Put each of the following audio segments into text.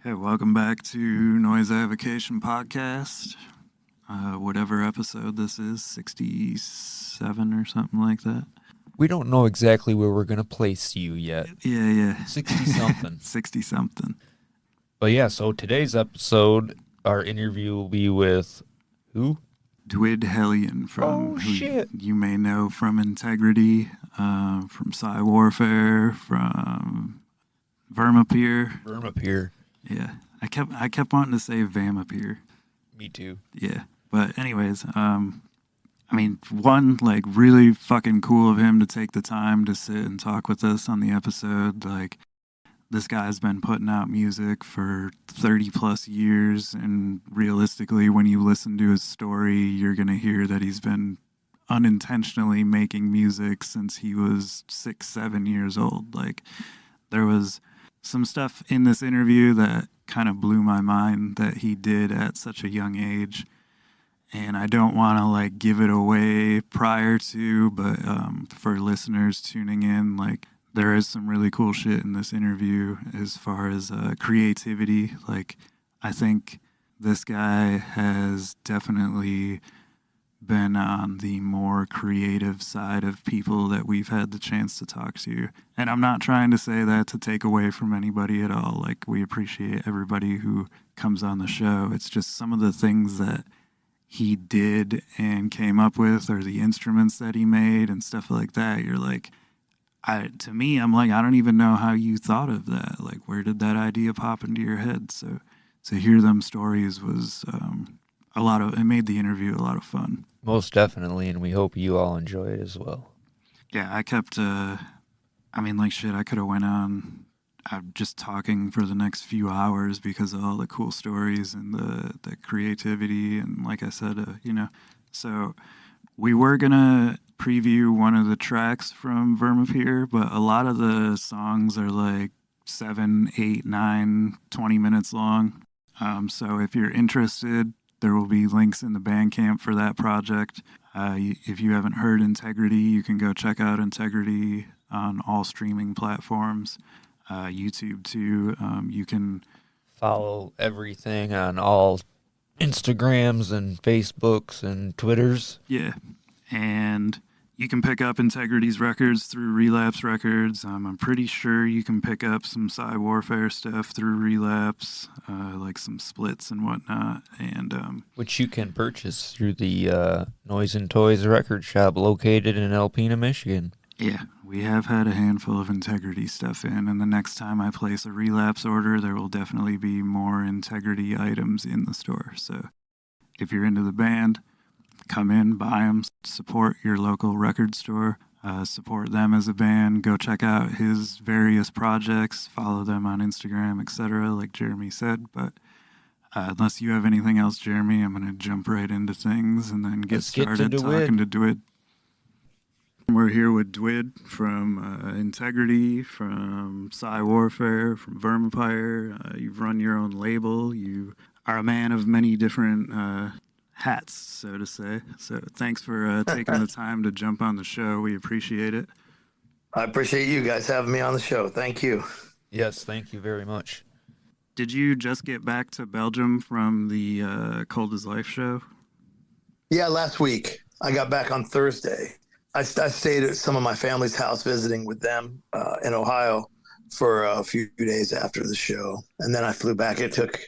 Hey, welcome back to Noise Avocation Podcast. Whatever episode this is, 67 or something like that. We don't know exactly where we're going to place you yet. Yeah. 60-something. 60-something. But yeah, so today's episode, our interview will be with who? Dwid Hellion from who you may know from Integrity, from Psywarfare, from Vermapyre. Vermapyre. Yeah. I kept wanting to say Vermapyre. Me too. Yeah. But anyways, one, like, really fucking cool of him to take the time to sit and talk with us on the episode. Like, this guy's been putting out music for 30 plus years, and realistically, when you listen to his story, you're going to hear that he's been unintentionally making music since he was 6, 7 years old. Like, there was some stuff in this interview that kind of blew my mind that he did at such a young age. And I don't want to like give it away prior to, but for listeners tuning in, like, there is some really cool shit in this interview as far as creativity. Like, I think this guy has definitely been on the more creative side of people that we've had the chance to talk to. And I'm not trying to say that to take away from anybody at all. Like, we appreciate everybody who comes on the show. It's just some of the things that he did and came up with, or the instruments that he made and stuff like that. You're like, to me, I'm like, I don't even know how you thought of that. Like, where did that idea pop into your head? So to hear them stories was it made the interview a lot of fun. Most definitely, and we hope you all enjoy it as well. Yeah, I kept, I could have went on just talking for the next few hours because of all the cool stories and the creativity. And like I said, so we were going to preview one of the tracks from Vermapyre, but a lot of the songs are like 7, 8, 9, 20 minutes long. So if you're interested, there will be links in the Bandcamp for that project. If you haven't heard Integrity, you can go check out Integrity on all streaming platforms. YouTube too. You can follow everything on all Instagrams and Facebooks and Twitters. Yeah. And you can pick up Integrity's records through Relapse Records. I'm pretty sure you can pick up some Psywarfare stuff through Relapse, like some splits and whatnot. And which you can purchase through the Noise and Toys record shop located in Alpena, Michigan. Yeah, we have had a handful of Integrity stuff in, and the next time I place a Relapse order, there will definitely be more Integrity items in the store. So if you're into the band, come in, buy them, support your local record store, support them as a band, go check out his various projects, follow them on Instagram, etc., like Jeremy said. But unless you have anything else, Jeremy, I'm going to jump right into things and then get started talking to Dwid. We're here with Dwid from Integrity, from Psywarfare, from Vermapyre. You've run your own label. You are a man of many different hats, so to say. So thanks for taking the time to jump on the show. We appreciate it. I appreciate you guys having me on the show. Thank you. Yes, thank you very much. Did you just get back to Belgium from the Cold as Life show? Yeah, last week. I got back on Thursday. I stayed at some of my family's house visiting with them in Ohio for a few days after the show. And then I flew back. It took,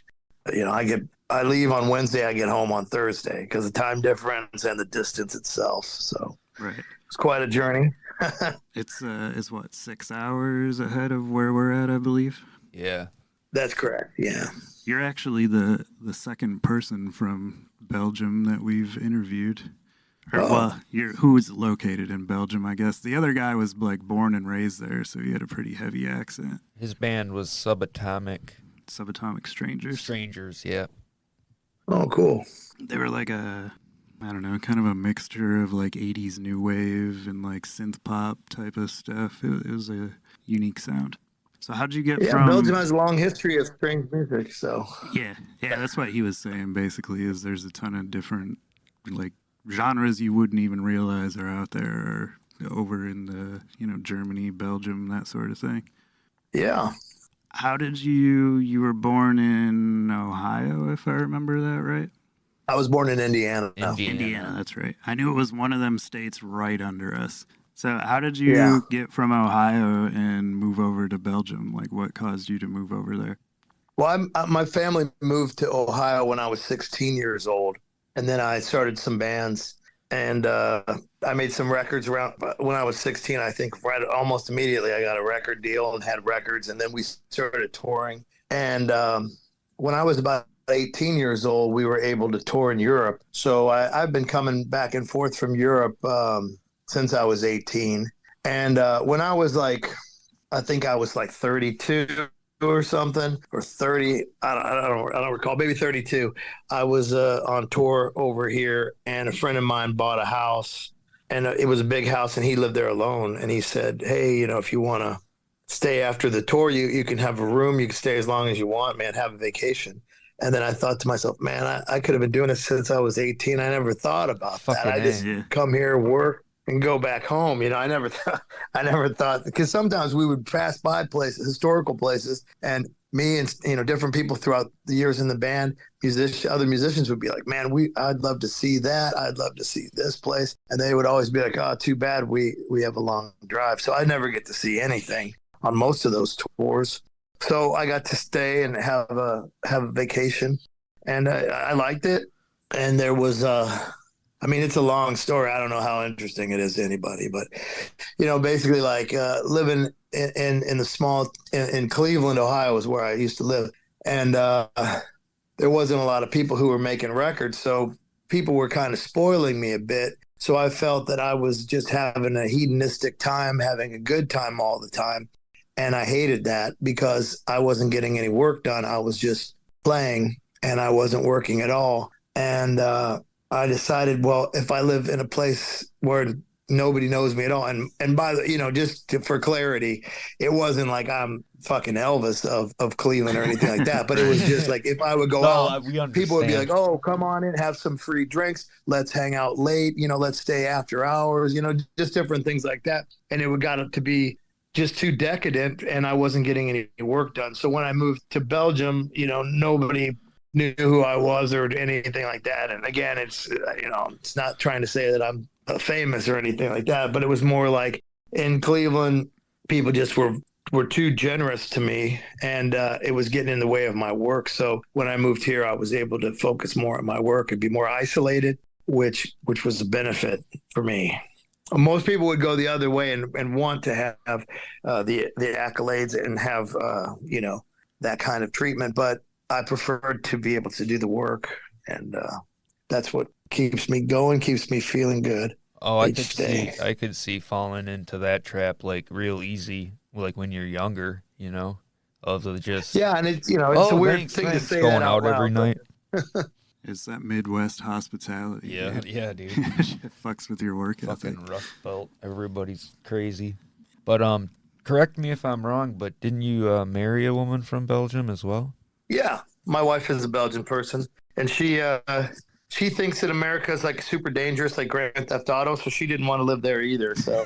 I leave on Wednesday. I get home on Thursday because of the time difference and the distance itself. So right. It's quite a journey. It's what, 6 hours ahead of where we're at, I believe? Yeah. That's correct. Yeah. You're actually the second person from Belgium that we've interviewed. Who was located in Belgium, I guess. The other guy was like born and raised there, so he had a pretty heavy accent. His band was Subatomic Strangers. Strangers, yeah. Oh, cool. They were like kind of a mixture of like 80s new wave and like synth pop type of stuff. It was a unique sound. So how'd you get from... Belgium has a long history of strange music, so... Yeah, that's what he was saying, basically, is there's a ton of different like genres you wouldn't even realize are out there, or over in the, Germany, Belgium, that sort of thing. Yeah. How did you were born in Ohio, if I remember that right? I was born in Indiana. Indiana, that's right. I knew it was one of them states right under us. So how did Yeah. you get from Ohio and move over to Belgium? Like, what caused you to move over there? Well, my family moved to Ohio when I was 16 years old, and then I started some bands, and I made some records around when I was 16. I think right almost immediately I got a record deal and had records, and then we started touring. And when I was about 18 years old, we were able to tour in Europe. So I've been coming back and forth from Europe since I was 18. And when I was I think I was like 32 or something, or 30. I don't recall. Maybe 32. I was on tour over here, and a friend of mine bought a house, and it was a big house, and he lived there alone. And he said, "Hey, if you want to stay after the tour, you can have a room. You can stay as long as you want, man. Have a vacation." And then I thought to myself, man, I could have been doing this since I was 18. I never thought about that. I just come here, work, and go back home. I never thought, because sometimes we would pass by places, historical places, and me and different people throughout the years in the band, other musicians would be like, man, I'd love to see that. I'd love to see this place. And they would always be like, oh, too bad we have a long drive. So I never get to see anything on most of those tours. So I got to stay and have a vacation, and I liked it. And there was it's a long story. I don't know how interesting it is to anybody, but basically living in the small in Cleveland, Ohio, is where I used to live, and there wasn't a lot of people who were making records, so people were kind of spoiling me a bit. So I felt that I was just having a hedonistic time, having a good time all the time. And I hated that because I wasn't getting any work done. I was just playing and I wasn't working at all. And I decided, well, if I live in a place where nobody knows me at all, and by the, for clarity, it wasn't like I'm fucking Elvis of Cleveland or anything like that. But it was just like, if I would go out, people would be like, oh, come on in, have some free drinks. Let's hang out late. Let's stay after hours, just different things like that. And it got to be just too decadent, and I wasn't getting any work done. So when I moved to Belgium, nobody knew who I was or anything like that. And again, it's not trying to say that I'm famous or anything like that, but it was more like in Cleveland, people just were too generous to me, and it was getting in the way of my work. So when I moved here, I was able to focus more on my work and be more isolated, which was a benefit for me. Most people would go the other way and want to have the accolades and have that kind of treatment, but I preferred to be able to do the work, and that's what keeps me going, keeps me feeling good. Oh, I could see falling into that trap like real easy, like when you're younger, of the just and it's it's a weird thing to say going that out every night. It's that Midwest hospitality. Yeah, dude. yeah, dude. It fucks with your work ethic. Fucking Rust Belt. Everybody's crazy. But correct me if I'm wrong, but didn't you marry a woman from Belgium as well? Yeah, my wife is a Belgian person, and she thinks that America is like super dangerous, like Grand Theft Auto, so she didn't want to live there either. So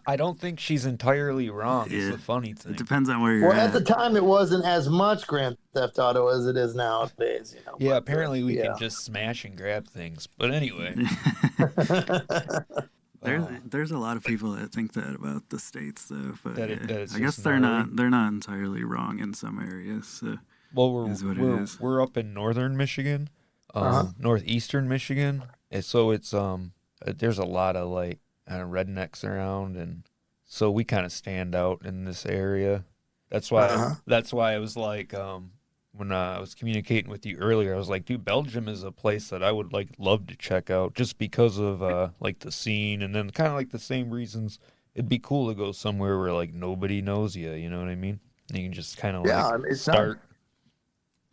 I don't think she's entirely wrong. Yeah. It's the funny thing. It depends on where you're well, at. at the time, it wasn't as much Grand Theft Auto as it is nowadays. Yeah, apparently we can just smash and grab things. But anyway. There's a lot of people that think that about the States, though. But that I guess they're not entirely wrong in some areas. So well, we're up in northern Michigan, northeastern Michigan, and so it's there's a lot of rednecks around, and so we kind of stand out in this area. That's why I was like, when I was communicating with you earlier, I was like, dude, Belgium is a place that I would love to check out just because of the scene, and then kind of the same reasons. It'd be cool to go somewhere where nobody knows you. You know what I mean? And you can just kind of start.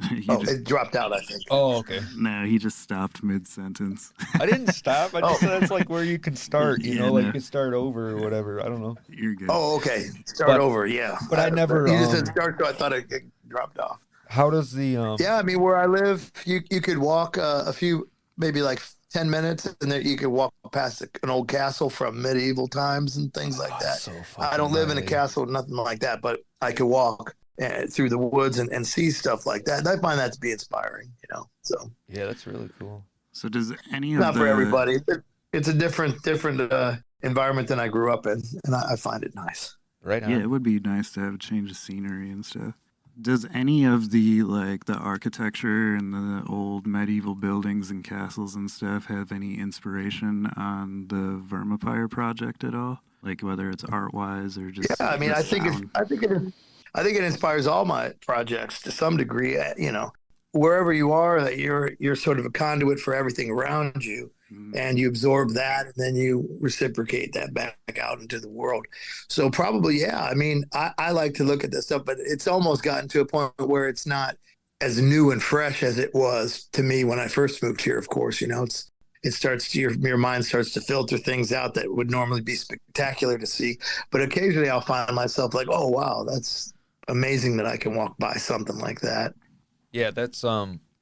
It dropped out, I think. Oh, okay. No, he just stopped mid-sentence. I didn't stop. I just said that's where you can start, you can start over or whatever. I don't know. You're good. Oh, okay. Start over, yeah. But I never... You just said start, so I thought it dropped off. How does the... Yeah, where I live, you could walk a few, maybe 10 minutes, and then you could walk past an old castle from medieval times and things like that. So I don't live in a castle, nothing like that, but I could walk. through the woods and see stuff like that. And I find that to be inspiring, you know. So yeah, that's really cool. So does any of not the for everybody. It's a different environment than I grew up in, and I find it nice. Right on. Yeah, it would be nice to have a change of scenery and stuff. Does any of the architecture and the old medieval buildings and castles and stuff have any inspiration on the Vermapyre project at all? Like whether it's art wise or just I mean, I think it inspires all my projects to some degree. You know, wherever you are, that you're sort of a conduit for everything around you, and you absorb that, and then you reciprocate that back out into the world. So probably, yeah. I mean, I like to look at this stuff, but it's almost gotten to a point where it's not as new and fresh as it was to me when I first moved here. Of course, you know, it starts to, your mind starts to filter things out that would normally be spectacular to see. But occasionally I'll find myself like, oh, wow, that's amazing that I can walk by something like that. Yeah, that's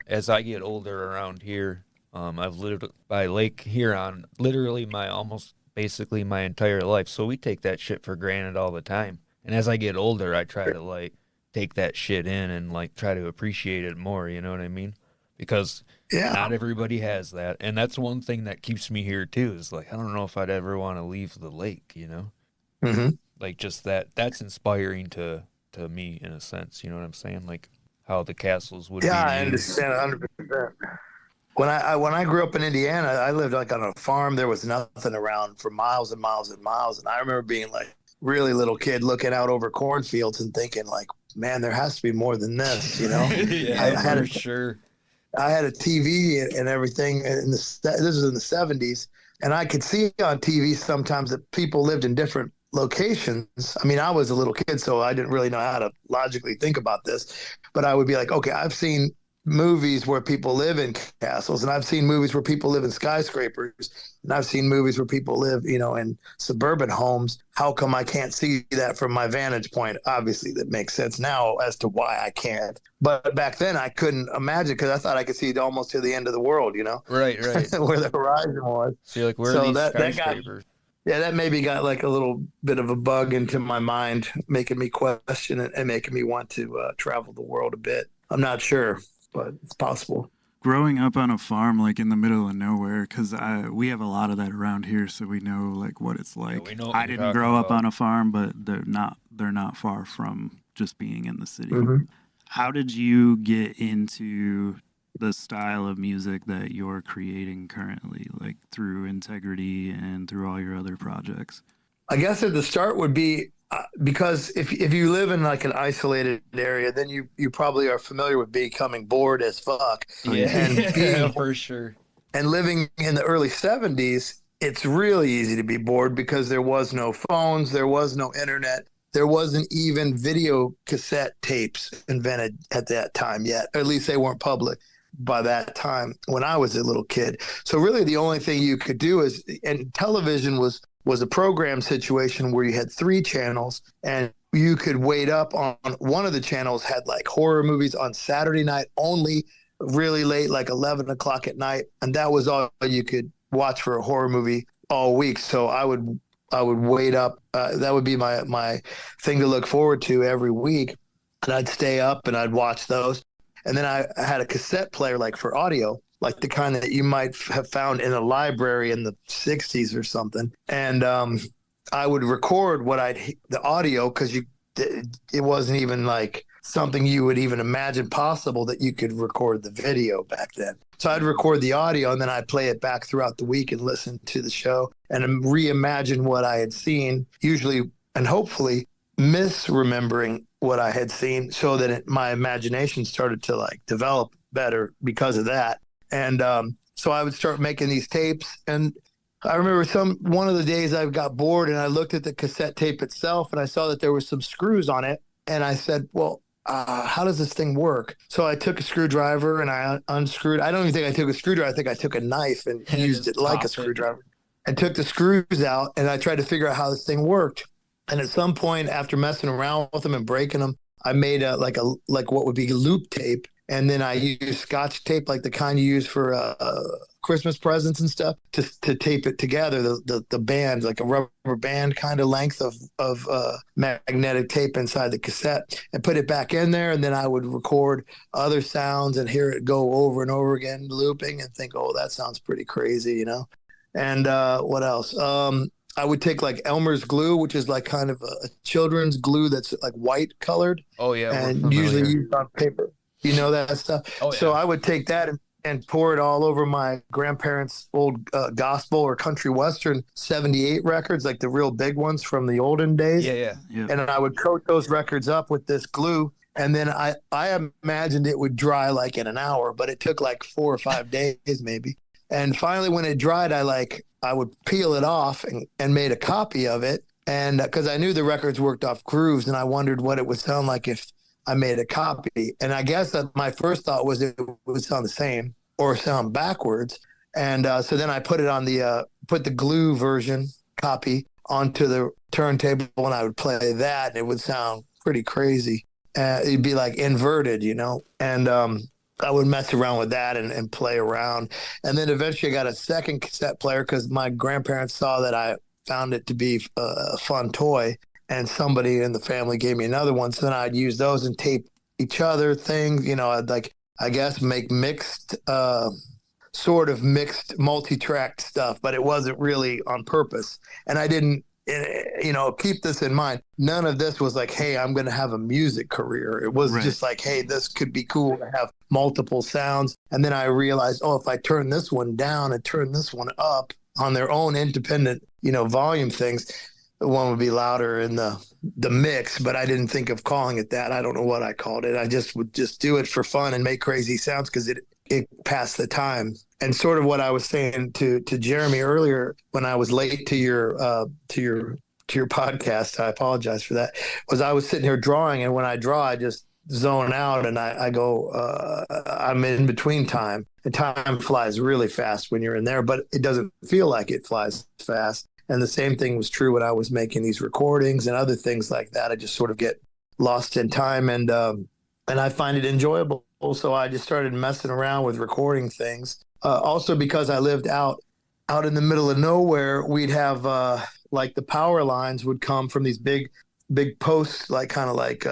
as I get older around here, I've lived by Lake Huron literally basically my entire life. So we take that shit for granted all the time. And as I get older, I try to like take that shit in and like try to appreciate it more, you know what I mean? Because not everybody has that. And that's one thing that keeps me here too, is like, I don't know if I'd ever want to leave the lake, you know? Mm-hmm. Like just that's inspiring to me in a sense, you know what I'm saying? Like how the castles would be used. I understand 100%. When I grew up in Indiana, I lived like on a farm. There was nothing around for miles and miles and miles. And I remember being like really little kid looking out over cornfields and thinking like, man, there has to be more than this, you know? Yeah, sure. I had a TV and everything. This was in the 70s. And I could see on TV sometimes that people lived in different locations. I mean, I was a little kid, so I didn't really know how to logically think about this. But I would be like, okay, I've seen movies where people live in castles, and I've seen movies where people live in skyscrapers, and I've seen movies where people live, you know, in suburban homes. How come I can't see that from my vantage point? Obviously, that makes sense now as to why I can't. But back then, I couldn't imagine because I thought I could see it almost to the end of the world, you know? Right. Where the horizon was. So you're like, where are these skyscrapers? That maybe got like a little bit of a bug into my mind, making me question it and making me want to travel the world a bit. I'm not sure, but it's possible. Growing up on a farm, like in the middle of nowhere, because we have a lot of that around here, so we know like what it's like. Yeah, I didn't grow up on a farm, but they're not far from just being in the city. Mm-hmm. How did you get into the style of music that you're creating currently, like through Integrity and through all your other projects? I guess at the start would be because if you live in like an isolated area, then you probably are familiar with becoming bored as fuck. Yeah, for sure. And living in the early 70s, it's really easy to be bored because there was no phones, there was no internet, there wasn't even video cassette tapes invented at that time yet, or at least they weren't public by that time when I was a little kid. So really the only thing you could do is, and television was a program situation where you had 3 channels and you could wait up on one of the channels had like horror movies on Saturday night only, really late, like 11 o'clock at night. And that was all you could watch for a horror movie all week. So I would wait up. That would be my thing to look forward to every week. And I'd stay up and I'd watch those. And then I had a cassette player like for audio, like the kind that you might have found in a library in the 60s or something. And I would record the audio because it wasn't even like something you would even imagine possible that you could record the video back then. So I'd record the audio and then I'd play it back throughout the week and listen to the show and reimagine what I had seen, usually and hopefully misremembering what I had seen so that my imagination started to like develop better because of that. And so I would start making these tapes. And I remember one of the days I got bored and I looked at the cassette tape itself and I saw that there were some screws on it. And I said, well, how does this thing work? So I took a screwdriver and I unscrewed. I don't even think I took a screwdriver. I think I took a knife and used it like a screwdriver and took the screws out. And I tried to figure out how this thing worked. And at some point after messing around with them and breaking them, I made like what would be a loop tape. and then I use Scotch tape, like the kind you use for Christmas presents and stuff, to tape it together. The band, like a rubber band kind of length of magnetic tape inside the cassette, and put it back in there. And then I would record other sounds and hear it go over and over again, looping, and think, oh, that sounds pretty crazy, you know. And what else? I would take like Elmer's glue, which is like kind of a children's glue that's like white colored. Oh yeah, and usually used on paper. You know that stuff. Oh, yeah. So I would take that and pour it all over my grandparents' old gospel or country western 78 records, like the real big ones from the olden days. Yeah. And I would coat those records up with this glue. And then I imagined it would dry like in an hour, but it took like 4 or 5 days maybe. And finally, when it dried, I would peel it off and made a copy of it. And because I knew the records worked off grooves, and I wondered what it would sound like if I made a copy. And I guess that my first thought was it would sound the same or sound backwards. And so then I put it on put the glue version copy onto the turntable, and I would play that, and it would sound pretty crazy. It'd be like inverted, you know. And I would mess around with that and play around. And then eventually I got a second cassette player because my grandparents saw that I found it to be a fun toy, and somebody in the family gave me another one. So then I'd use those and tape each other things. You know, I'd like, I guess, make mixed, sort of mixed multi-track stuff, but it wasn't really on purpose. And I didn't, you know, keep this in mind. None of this was like, hey, I'm going to have a music career. It was just like, hey, this could be cool to have multiple sounds. And then I realized, oh, if I turn this one down and turn this one up on their own independent, you know, volume things, the one would be louder in the mix. But I didn't think of calling it that. I don't know what I called it. I just would just do it for fun and make crazy sounds because it passed the time. And sort of what I was saying to Jeremy earlier when I was late to your podcast, I apologize for that, was I was sitting here drawing, and when I draw, I just zone out, and I go, I'm in between time. And time flies really fast when you're in there, but it doesn't feel like it flies fast. And the same thing was true when I was making these recordings and other things like that. I just sort of get lost in time, and I find it enjoyable. So I just started messing around with recording things. Also, because I lived out in the middle of nowhere, we'd have like the power lines would come from these big posts, like kind of like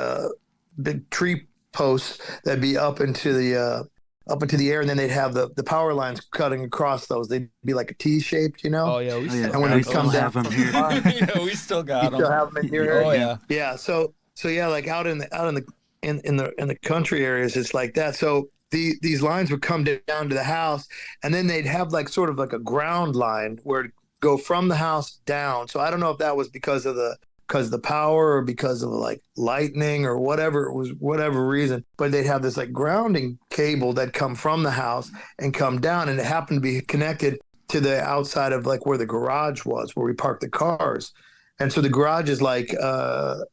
big tree posts that'd be up into the air, and then they'd have the power lines cutting across those. They'd be like a T-shaped, you know. Oh yeah, and when they come down, them here. yeah, we still got them. Still have them in your area. Oh yeah, yeah. So yeah, like out in the country areas, it's like that. So these lines would come down to the house, and then they'd have like sort of like a ground line where it'd go from the house down. So I don't know if that was because of the power or because of like lightning or whatever it was, whatever reason, but they'd have this like grounding cable that come from the house and come down, and it happened to be connected to the outside of like where the garage was, where we parked the cars. And so the garage is like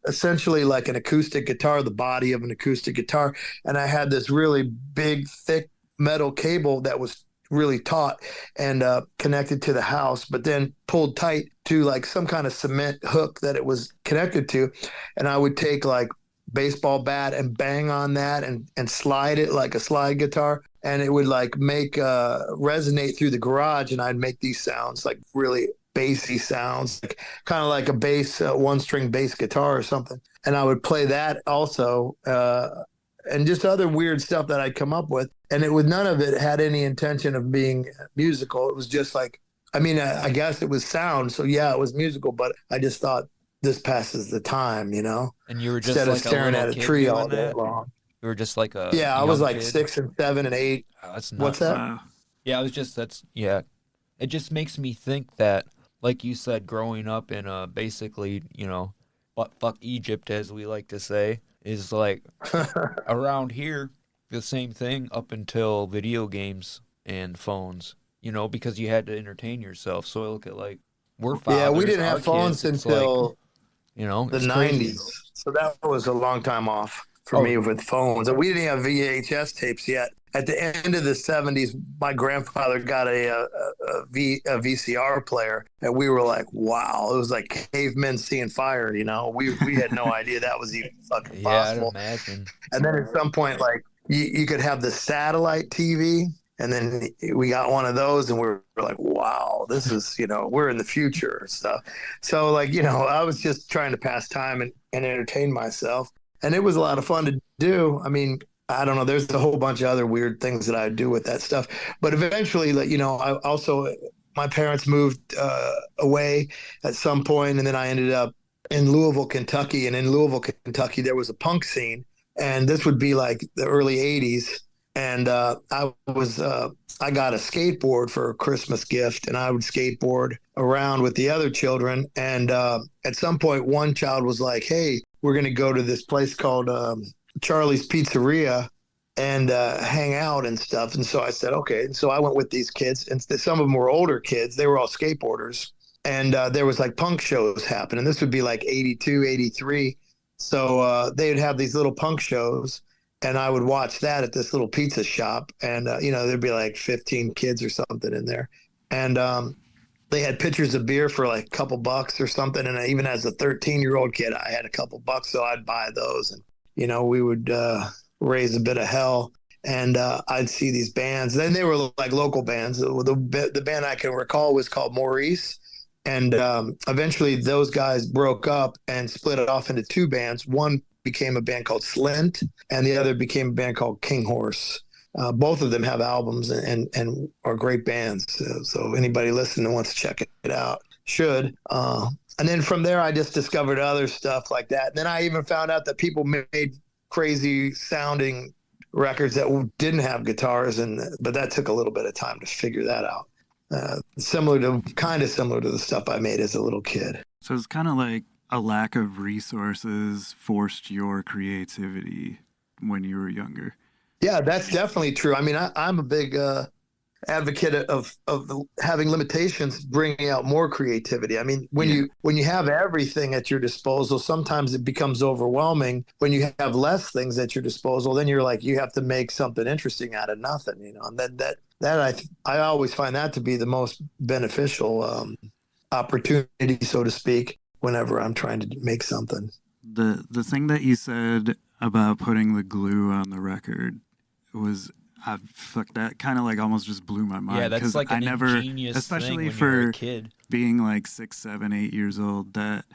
essentially like an acoustic guitar, the body of an acoustic guitar. And I had this really big, thick metal cable that was really taut and connected to the house, but then pulled tight to like some kind of cement hook that it was connected to. And I would take like baseball bat and bang on that and slide it like a slide guitar. And it would like make resonate through the garage. And I'd make these sounds, like really bassy sounds, like, kind of like a bass, one-string bass guitar or something. And I would play that also, and just other weird stuff that I'd come up with. And none of it had any intention of being musical. It was just like, I mean, I guess it was sound. So yeah, it was musical, but I just thought this passes the time, you know? And you were just instead like of staring at a tree all day long. You were just like a I was like kid. 6 and 7 and 8. Oh, that's nuts. What's that? Wow. Yeah, it just makes me think that, like you said, growing up in basically, you know, fuck Egypt, as we like to say, is like around here, the same thing up until video games and phones, you know, because you had to entertain yourself. So I look at like, we're fathers. Yeah, we didn't have our phones kids, until like, you know, the it's 90s. crazy. So that was a long time off for me with phones. And we didn't have VHS tapes yet. At the end of the 70s, my grandfather got a VCR player, and we were like, wow, it was like cavemen seeing fire, you know? We had no idea that was even fucking possible. I'd imagine. And then at some point, like, you could have the satellite TV. And then we got one of those, and we're like, wow, this is, we're in the future and stuff. So, like, I was just trying to pass time and entertain myself. And it was a lot of fun to do. I mean, I don't know. There's a whole bunch of other weird things that I do with that stuff. But eventually, like, I also, my parents moved away at some point, and then I ended up in Louisville, Kentucky. And in Louisville, Kentucky, there was a punk scene. And this would be like the early 80s. And I got a skateboard for a Christmas gift, and I would skateboard around with the other children. And at some point, one child was like, "Hey, we're going to go to this place called Charlie's Pizzeria and hang out and stuff." And so I said, "Okay." And so I went with these kids, and some of them were older kids. They were all skateboarders, and there was like punk shows happening. This would be like 82, 83. So they would have these little punk shows. And I would watch that at this little pizza shop. And, there'd be like 15 kids or something in there. And they had pitchers of beer for like a couple bucks or something. And even as a 13-year-old kid, I had a couple bucks. So I'd buy those. And, we would raise a bit of hell. And I'd see these bands. Then they were like local bands. The band I can recall was called Maurice. And eventually those guys broke up and split it off into two bands. One became a band called Slint, and the other became a band called King Horse. Both of them have albums and are great bands. So anybody listening who wants to check it out should. And then from there, I just discovered other stuff like that. And then I even found out that people made crazy sounding records that didn't have guitars, but that took a little bit of time to figure that out. Kind of similar to the stuff I made as a little kid. So it's kind of like a lack of resources forced your creativity when you were younger. Yeah, that's definitely true. I mean, I'm a big advocate of having limitations, bringing out more creativity. I mean, when you have everything at your disposal, sometimes it becomes overwhelming. When you have less things at your disposal, then you're like, you have to make something interesting out of nothing, and that I always find that to be the most beneficial opportunity, so to speak, whenever I'm trying to make something. The thing that you said about putting the glue on the record was, that kind of like almost just blew my mind. Yeah, that's like an ingenious especially thing when for you're a kid. Being like 6, 7, 8 years old, that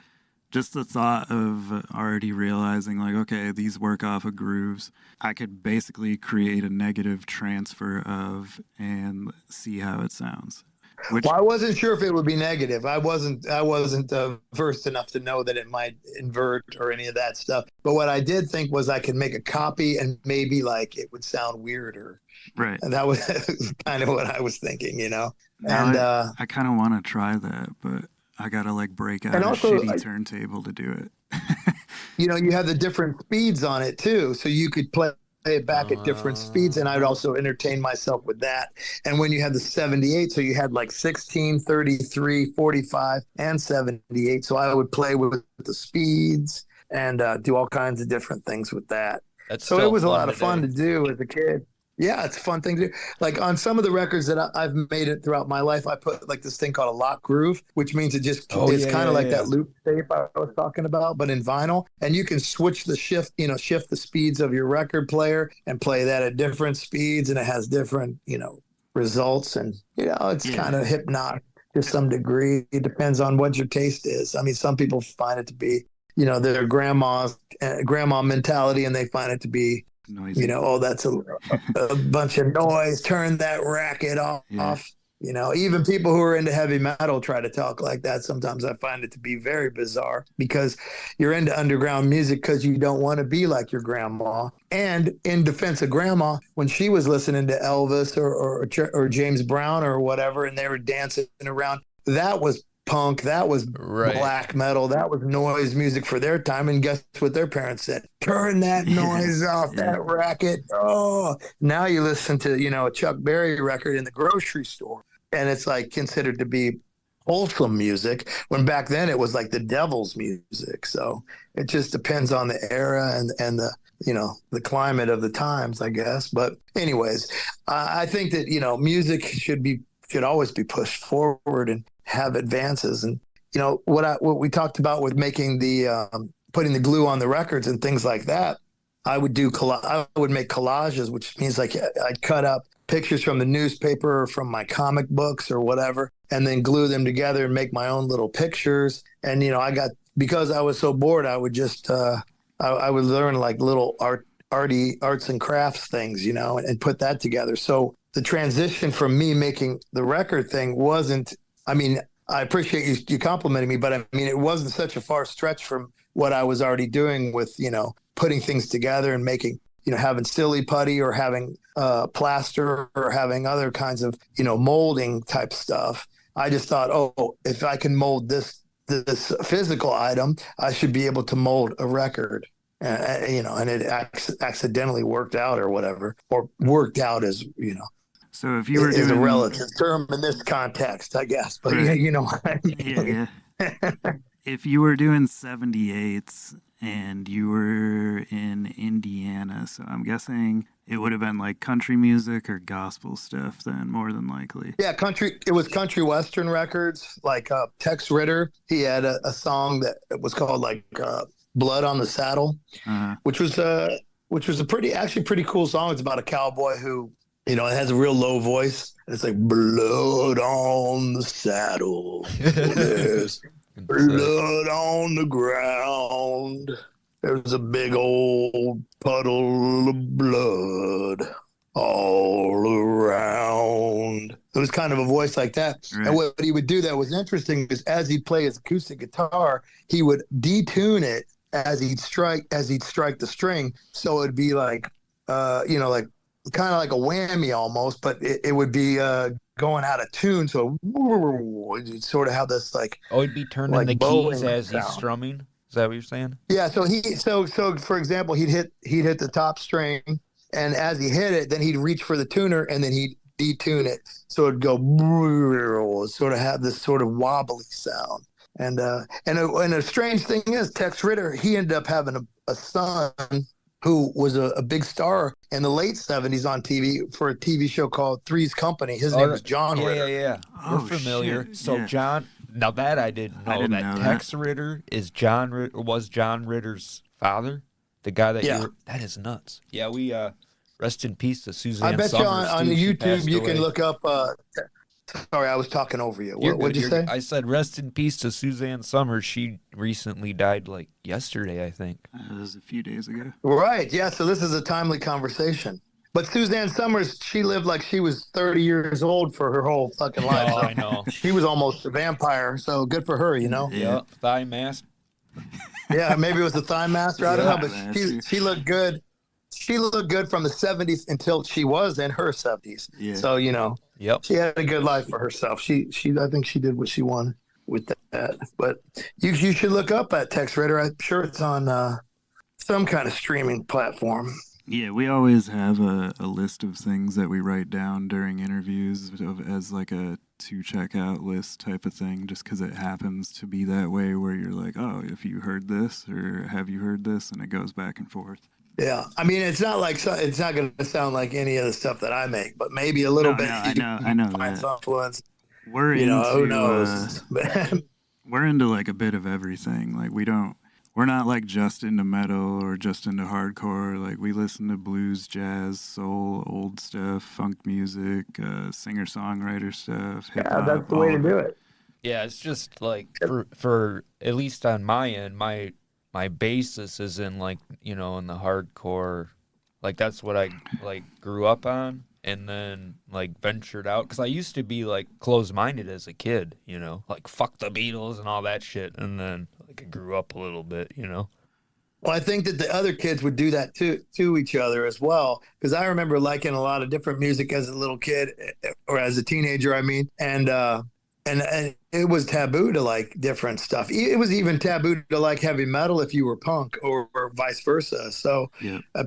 just the thought of already realizing like, okay, these work off of grooves, I could basically create a negative transfer of and see how it sounds. Well, I wasn't sure if it would be negative. I wasn't versed enough to know that it might invert or any of that stuff. But what I did think was I could make a copy and maybe like it would sound weirder. Right. And that was kind of what I was thinking, Now And I kind of want to try that, but I got to like break out a shitty turntable to do it. You have the different speeds on it too. So you could play it back at different speeds, and I'd also entertain myself with that. And when you had the 78, so you had like 16, 33, 45, and 78. So I would play with the speeds and do all kinds of different things with that. So it was a lot of fun to do as a kid. Yeah, it's a fun thing to do. Like on some of the records that I've made it throughout my life, I put like this thing called a lock groove, which means it's kind of like that loop tape I was talking about, but in vinyl. And you can switch the shift the speeds of your record player and play that at different speeds, and it has different, results. And it's kind of hypnotic to some degree. It depends on what your taste is. I mean, some people find it to be, their grandma mentality, and they find it to be noisy. That's a bunch of noise. Turn that racket off. Yeah. Even people who are into heavy metal try to talk like that. Sometimes I find it to be very bizarre because you're into underground music because you don't want to be like your grandma. And in defense of grandma, when she was listening to Elvis or James Brown or whatever, and they were dancing around, that was punk, that was black metal, that was noise music for their time. And guess what their parents said? Turn that noise off, that racket. Oh, now you listen to, a Chuck Berry record in the grocery store, and it's like considered to be wholesome music, when back then it was like the devil's music. So it just depends on the era and the, the climate of the times, I guess. But anyways, I think that, music should always be pushed forward and have advances. And what we talked about with making the putting the glue on the records and things like that, I would I would make collages, which means like I'd cut up pictures from the newspaper or from my comic books or whatever, and then glue them together and make my own little pictures. And because I was so bored, I would just I would learn like little arts and crafts things, and put that together. So the transition from me making the record thing wasn't. I mean, I appreciate you complimenting me, but I mean, it wasn't such a far stretch from what I was already doing with, putting things together and making, having silly putty or having plaster or having other kinds of, molding type stuff. I just thought, oh, if I can mold this physical item, I should be able to mold a record. And it accidentally worked out or whatever, or worked out as, So if you were is doing a relative term in this context, I guess. But right. yeah, what I mean. Yeah. If you were doing 78s and you were in Indiana, so I'm guessing it would have been like country music or gospel stuff then, more than likely. Yeah, country. It was country western records. Like Tex Ritter, he had a song that was called like "Blood on the Saddle," which was a pretty cool song. It's about a cowboy who, it has a real low voice. It's like blood on the saddle. There's blood on the ground. There's a big old puddle of blood all around. It was kind of a voice like that. Right. And what he would do that was interesting is as he'd play his acoustic guitar, he would detune it as he'd strike the string. So it'd be like, like kind of like a whammy almost, but it would be going out of tune. So you'd sort of have this like, it'd be turning like the keys as he's strumming. Is that what you're saying? Yeah. So for example, he'd hit the top string, and as he hit it, then he'd reach for the tuner, and then he'd detune it. So it'd go sort of have this sort of wobbly sound. And a strange thing is, Tex Ritter, he ended up having a son who was a big star in the late 70s on TV for a TV show called Three's Company. His name was John Ritter. Yeah. We're familiar. Shit. So yeah. John, now that I didn't know that Tex Ritter was John Ritter's father, the guy that that is nuts. Yeah, we rest in peace to Suzanne I bet Summers. on YouTube you can look up sorry, I was talking over you. What did you say? I said rest in peace to Suzanne Summers. She recently died like yesterday, I think. It was a few days ago. Right. Yeah. So this is a timely conversation. But Suzanne Summers, she lived like she was 30 years old for her whole fucking life. Oh, I know. She was almost a vampire. So good for her, Yeah. Thigh mask. Yeah. Maybe it was a thigh master. I don't know. But she looked good. She looked good from the 70s until she was in her 70s. Yeah. So, Yep. She had a good life for herself. I think she did what she wanted with that. But you should look up at Tex Ritter. I'm sure it's on some kind of streaming platform. Yeah, we always have a list of things that we write down during interviews as like a to check out list type of thing, just because it happens to be that way where you're like, oh, if you heard this or have you heard this, and it goes back and forth. Yeah, I mean, it's not going to sound like any of the stuff that I make, but maybe a little bit. I know that. Influence. We're into, who knows? We're into like a bit of everything. Like we're not like just into metal or just into hardcore. Like we listen to blues, jazz, soul, old stuff, funk music, singer-songwriter stuff, hip hop. Yeah, that's the way to do it. Yeah, it's just like for at least on my end, my basis is in like, in the hardcore, like that's what I like grew up on, and then like ventured out because I used to be like closed-minded as a kid, like fuck the Beatles and all that shit, and then like I grew up a little bit, Well, I think that the other kids would do that to each other as well, because I remember liking a lot of different music as a little kid or as a teenager, I mean, and it was taboo to like different stuff. It was even taboo to like heavy metal if you were punk or vice versa. So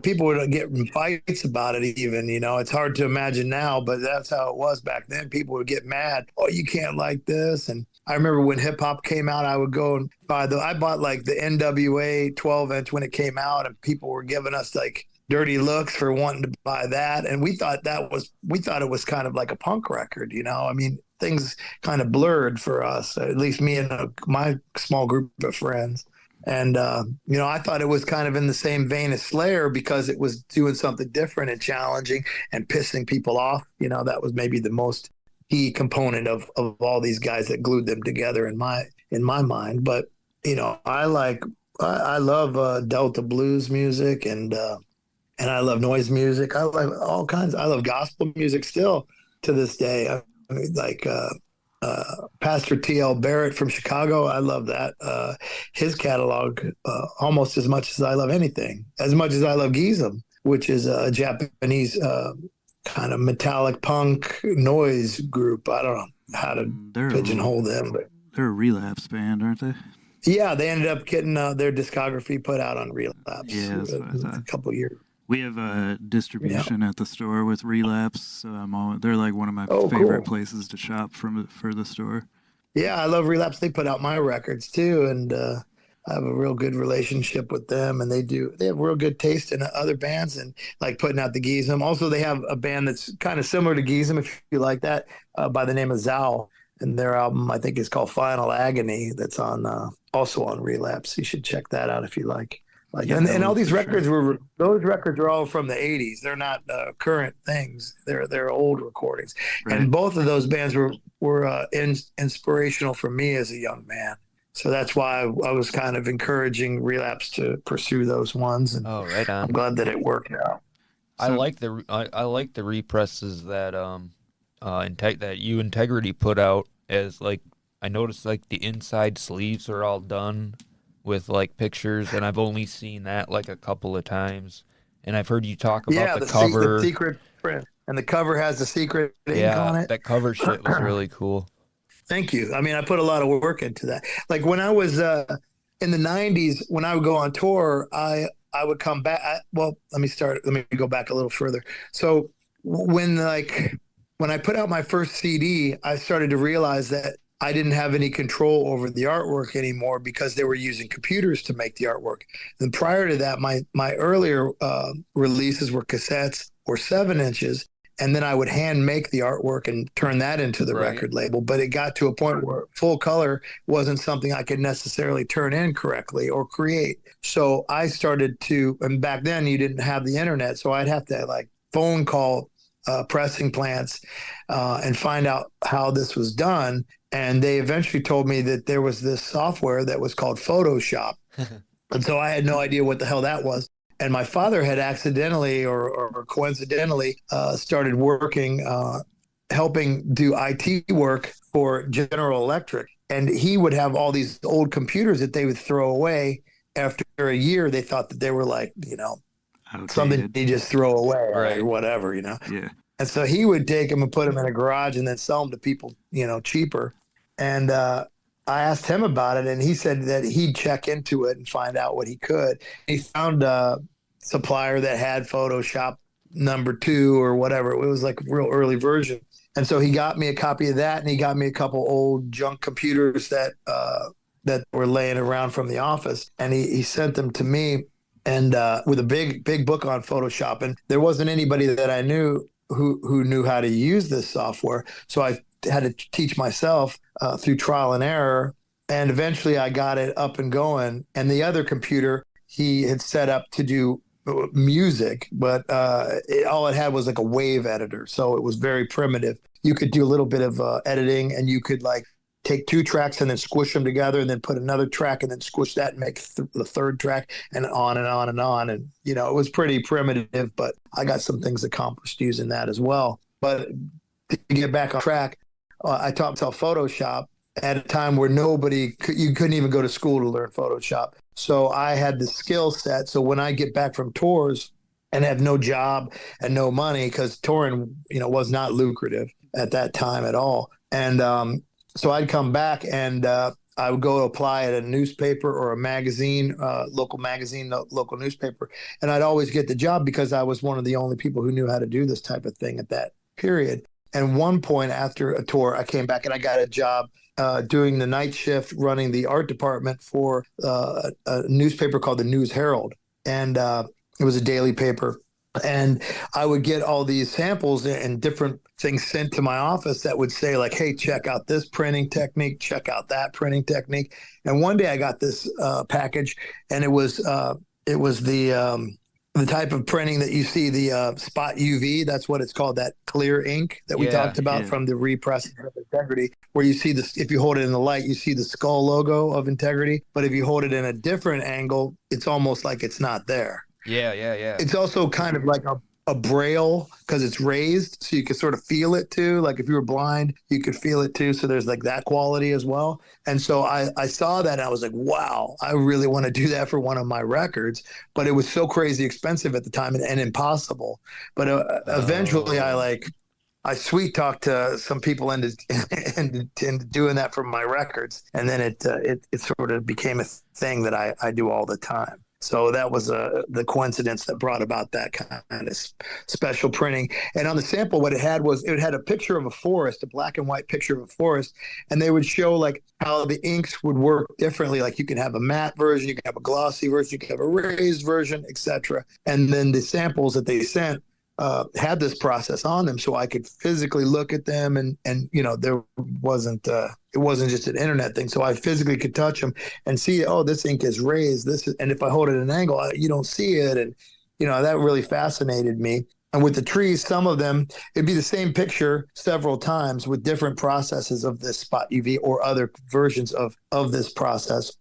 people would get in fights about it even, it's hard to imagine now, but that's how it was back then. People would get mad. Oh, you can't like this. And I remember when hip hop came out, I would go and I bought like the NWA 12-inch when it came out, and people were giving us like dirty looks for wanting to buy that. And we thought it was kind of like a punk record, I mean, things kind of blurred for us, at least me and my small group of friends. And, I thought it was kind of in the same vein as Slayer because it was doing something different and challenging and pissing people off. That was maybe the most key component of all these guys that glued them together in my mind. But, I love Delta blues music and I love noise music. I love all kinds. I love gospel music still to this day. I mean, like Pastor T.L. Barrett from Chicago. I love that. His catalog almost as much as I love anything, as much as I love Gizem, which is a Japanese kind of metallic punk noise group. I don't know how to pigeonhole them, but they're a Relapse band, aren't they? Yeah, they ended up getting their discography put out on Relapse. Yeah, that's what I thought. A couple years. We have a distribution at the store with Relapse. So they're like one of my favorite places to shop for the store. Yeah, I love Relapse. They put out my records too, and I have a real good relationship with them. And they have real good taste in other bands and like putting out the Gizem. Also, they have a band that's kind of similar to Gizem, if you like that, by the name of Zao. And their album, I think, is called Final Agony. That's on also on Relapse. You should check that out if you like. And all these records those records are all from the '80s. They're not current things. They're old recordings. Right. And both of those bands were inspirational for me as a young man. So that's why I was kind of encouraging Relapse to pursue those ones. And right on. I'm glad that it worked out. I like the represses that that you Integrity put out, as like I noticed like the inside sleeves are all done with like pictures, and I've only seen that like a couple of times, and I've heard you talk about the cover, the secret print, and the cover has the secret ink on it. That cover shit was really cool. Thank you. I mean, I put a lot of work into that. Like when I was in the '90s, when I would go on tour, I would come back. Let me go back a little further. So when I put out my first CD, I started to realize that I didn't have any control over the artwork anymore because they were using computers to make the artwork. And prior to that, my earlier releases were cassettes or 7 inches, and then I would hand make the artwork and turn that into the record label. But it got to a point where full color wasn't something I could necessarily turn in correctly or create. So I started to, and back then you didn't have the internet, so I'd have to like phone call pressing plants and find out how this was done. And they eventually told me that there was this software that was called Photoshop. And so I had no idea what the hell that was. And my father had accidentally or coincidentally started working, helping do IT work for General Electric. And he would have all these old computers that they would throw away. After a year, they thought that they were like, something they just throw away or whatever, Yeah. And so he would take them and put them in a garage and then sell them to people, cheaper. And I asked him about it, and he said that he'd check into it and find out what he could. He found a supplier that had Photoshop #2 or whatever. It was like a real early version. And so he got me a copy of that, and he got me a couple old junk computers that were laying around from the office. And he sent them to me and with a big book on Photoshop. And there wasn't anybody that I knew who knew how to use this software. So I had to teach myself through trial and error. And eventually I got it up and going. And the other computer he had set up to do music, but all it had was like a wave editor. So it was very primitive. You could do a little bit of editing, and you could like take 2 tracks and then squish them together and then put another track and then squish that and make the third track, and on and on and on. And, it was pretty primitive, but I got some things accomplished using that as well. But to get back on track, I taught myself Photoshop at a time where you couldn't even go to school to learn Photoshop. So I had the skill set. So when I get back from tours and have no job and no money, because touring, was not lucrative at that time at all. And, so I'd come back and I would go apply at a newspaper or a magazine, local newspaper. And I'd always get the job because I was one of the only people who knew how to do this type of thing at that period. And one point after a tour, I came back and I got a job doing the night shift, running the art department for a newspaper called the News Herald. And it was a daily paper. And I would get all these samples and different things sent to my office that would say like, hey, check out this printing technique, check out that printing technique. And one day I got this package, and it was the type of printing that you see, the spot UV. That's what it's called, that clear ink that we talked about from the repressing of Integrity, where you see this, if you hold it in the light, you see the skull logo of Integrity. But if you hold it in a different angle, it's almost like it's not there. Yeah. It's also kind of like a braille because it's raised, so you can sort of feel it too. Like if you were blind, you could feel it too. So there's like that quality as well. And so I saw that and I was like, wow, I really want to do that for one of my records. But it was so crazy expensive at the time and impossible. But eventually I sweet talked to some people into doing that for my records. And then it sort of became a thing that I do all the time. So that was the coincidence that brought about that kind of special printing. And on the sample, what it had was, it had a picture of a forest, a black and white picture of a forest. And they would show like how the inks would work differently. Like you can have a matte version, you can have a glossy version, you can have a raised version, etc. And then the samples that they sent had this process on them, so I could physically look at them, and there wasn't it wasn't just an internet thing, so I physically could touch them and see, oh, this ink is raised, and if I hold it at an angle, you don't see it, and that really fascinated me. And with the trees, some of them, it'd be the same picture several times with different processes of this spot UV or other versions of this process.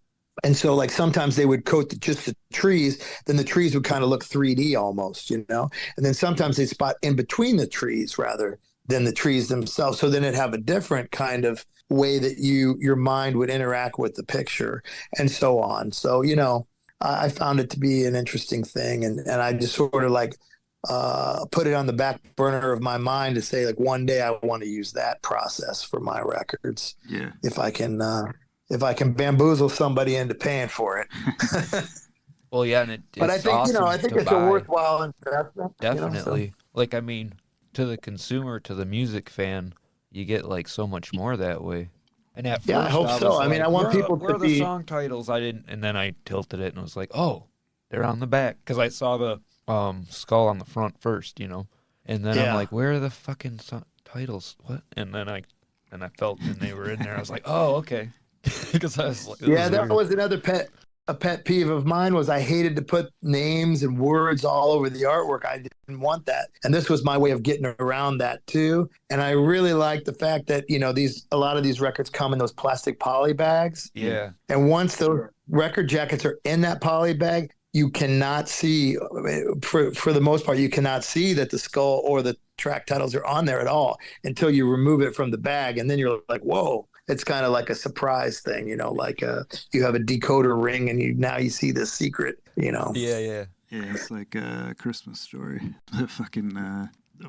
And so like sometimes they would coat just the trees, then the trees would kind of look 3D almost, And then sometimes they spot in between the trees rather than the trees themselves. So then it'd have a different kind of way that your mind would interact with the picture and so on. So, I found it to be an interesting thing. And I just sort of like put it on the back burner of my mind to say like one day I want to use that process for my records. Yeah. If I can bamboozle somebody into paying for it. Well, yeah, and but I think awesome I think it's a worthwhile investment. Definitely. Like, I mean, to the consumer, to the music fan, you get like so much more that way. And at first, I hope so. I mean, I want people where to are be the song titles. And then I tilted it and was like, oh, they're on the back, because I saw the skull on the front first, And then I'm like, where are the fucking titles? What? And then I felt and they were in there. I was like, oh, okay. Because I was like, that was another pet peeve of mine, was I hated to put names and words all over the artwork. I didn't want that, and this was my way of getting around that too. And I really like the fact that a lot of these records come in those plastic poly bags. Yeah. And once those record jackets are in that poly bag, you cannot see, for the most part, you cannot see that the skull or the track titles are on there at all until you remove it from the bag, and then you're like, whoa. It's kind of like a surprise thing, like you have a decoder ring and now you see this secret, Yeah. Yeah, it's like a Christmas Story. The fucking,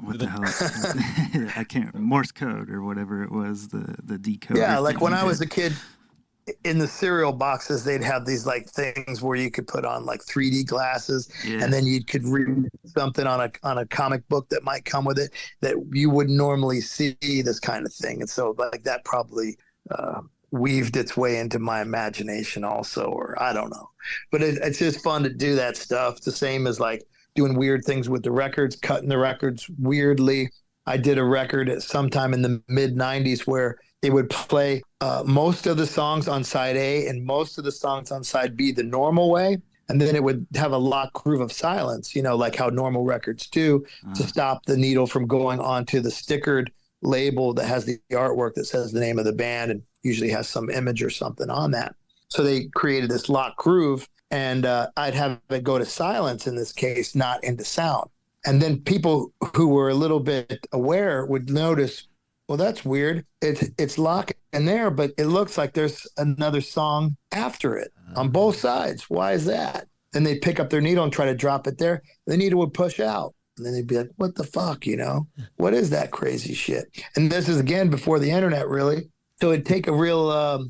what the hell? I can't, Morse code or whatever it was, the decoder. Yeah, like when I was a kid, in the cereal boxes, they'd have these like things where you could put on like 3D glasses, and then you could read something on a comic book that might come with it that you wouldn't normally see, this kind of thing. And so like that probably weaved its way into my imagination also, or I don't know. But it's just fun to do that stuff. It's the same as like doing weird things with the records, cutting the records weirdly. I did a record at sometime in the mid 90s where they would play most of the songs on side A and most of the songs on side B the normal way. And then it would have a lock groove of silence, like how normal records do, to stop the needle from going onto the stickered label that has the artwork that says the name of the band and usually has some image or something on that. So they created this lock groove, and I'd have it go to silence in this case, not into sound. And then people who were a little bit aware would notice, well, that's weird. It's locked in there, but it looks like there's another song after it on both sides. Why is that? Then they'd pick up their needle and try to drop it there. The needle would push out. And then they'd be like, what the fuck, What is that crazy shit? And this is, again, before the internet, really. So it'd take a real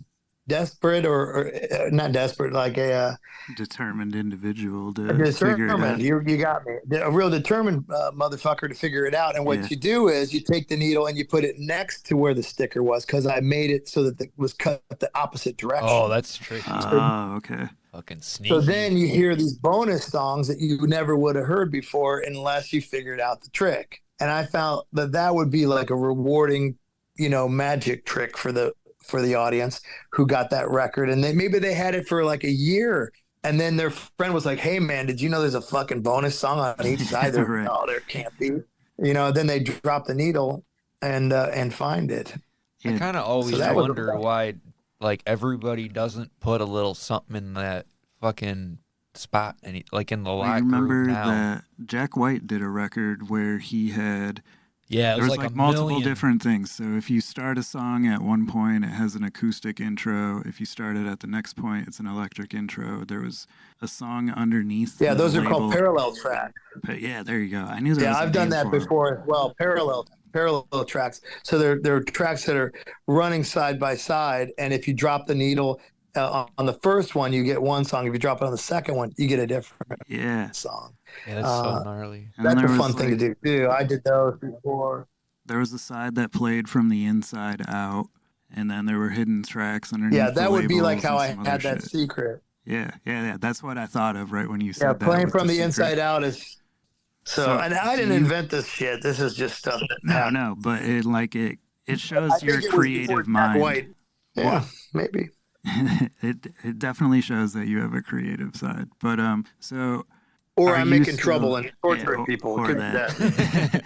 desperate or not desperate, like a determined individual to figure it out. You got me. A real determined motherfucker to figure it out. And what you do is you take the needle and you put it next to where the sticker was, because I made it so that it was cut the opposite direction. Oh, that's tricky. Oh, okay. Fucking sneaky. So then you hear these bonus songs that you never would have heard before unless you figured out the trick. And I found that would be like a rewarding, magic trick for the audience who got that record. And maybe they had it for like a year. And then their friend was like, "Hey man, did you know there's a fucking bonus song on each side?" Right. Oh, there can't be. Then they drop the needle and find it. I kind of always wonder why, like, everybody doesn't put a little something in that fucking spot, like in the locker room now. Remember that Jack White did a record where he had there was like multiple different things. So if you start a song at one point, it has an acoustic intro. If you start it at the next point, it's an electric intro. There was a song underneath. Yeah, those are called parallel tracks. But yeah, there you go. I knew there was I've done that before as well. Parallel tracks. So they're tracks that are running side by side, and if you drop the needle on the first one, you get one song. If you drop it on the second one, you get a different song. Yeah, that's so gnarly. That's a fun thing to do too. I did those before. There was a side that played from the inside out, and then there were hidden tracks underneath. Yeah, that would be like how I had that secret. Yeah. That's what I thought of right when you said that. Yeah, playing from the inside out is. So and I didn't invent this shit. This is just stuff that happened. No, but it shows your creative mind. White. Yeah, maybe. It definitely shows that you have a creative side. But so. Or I'm making trouble and torturing people. Or that.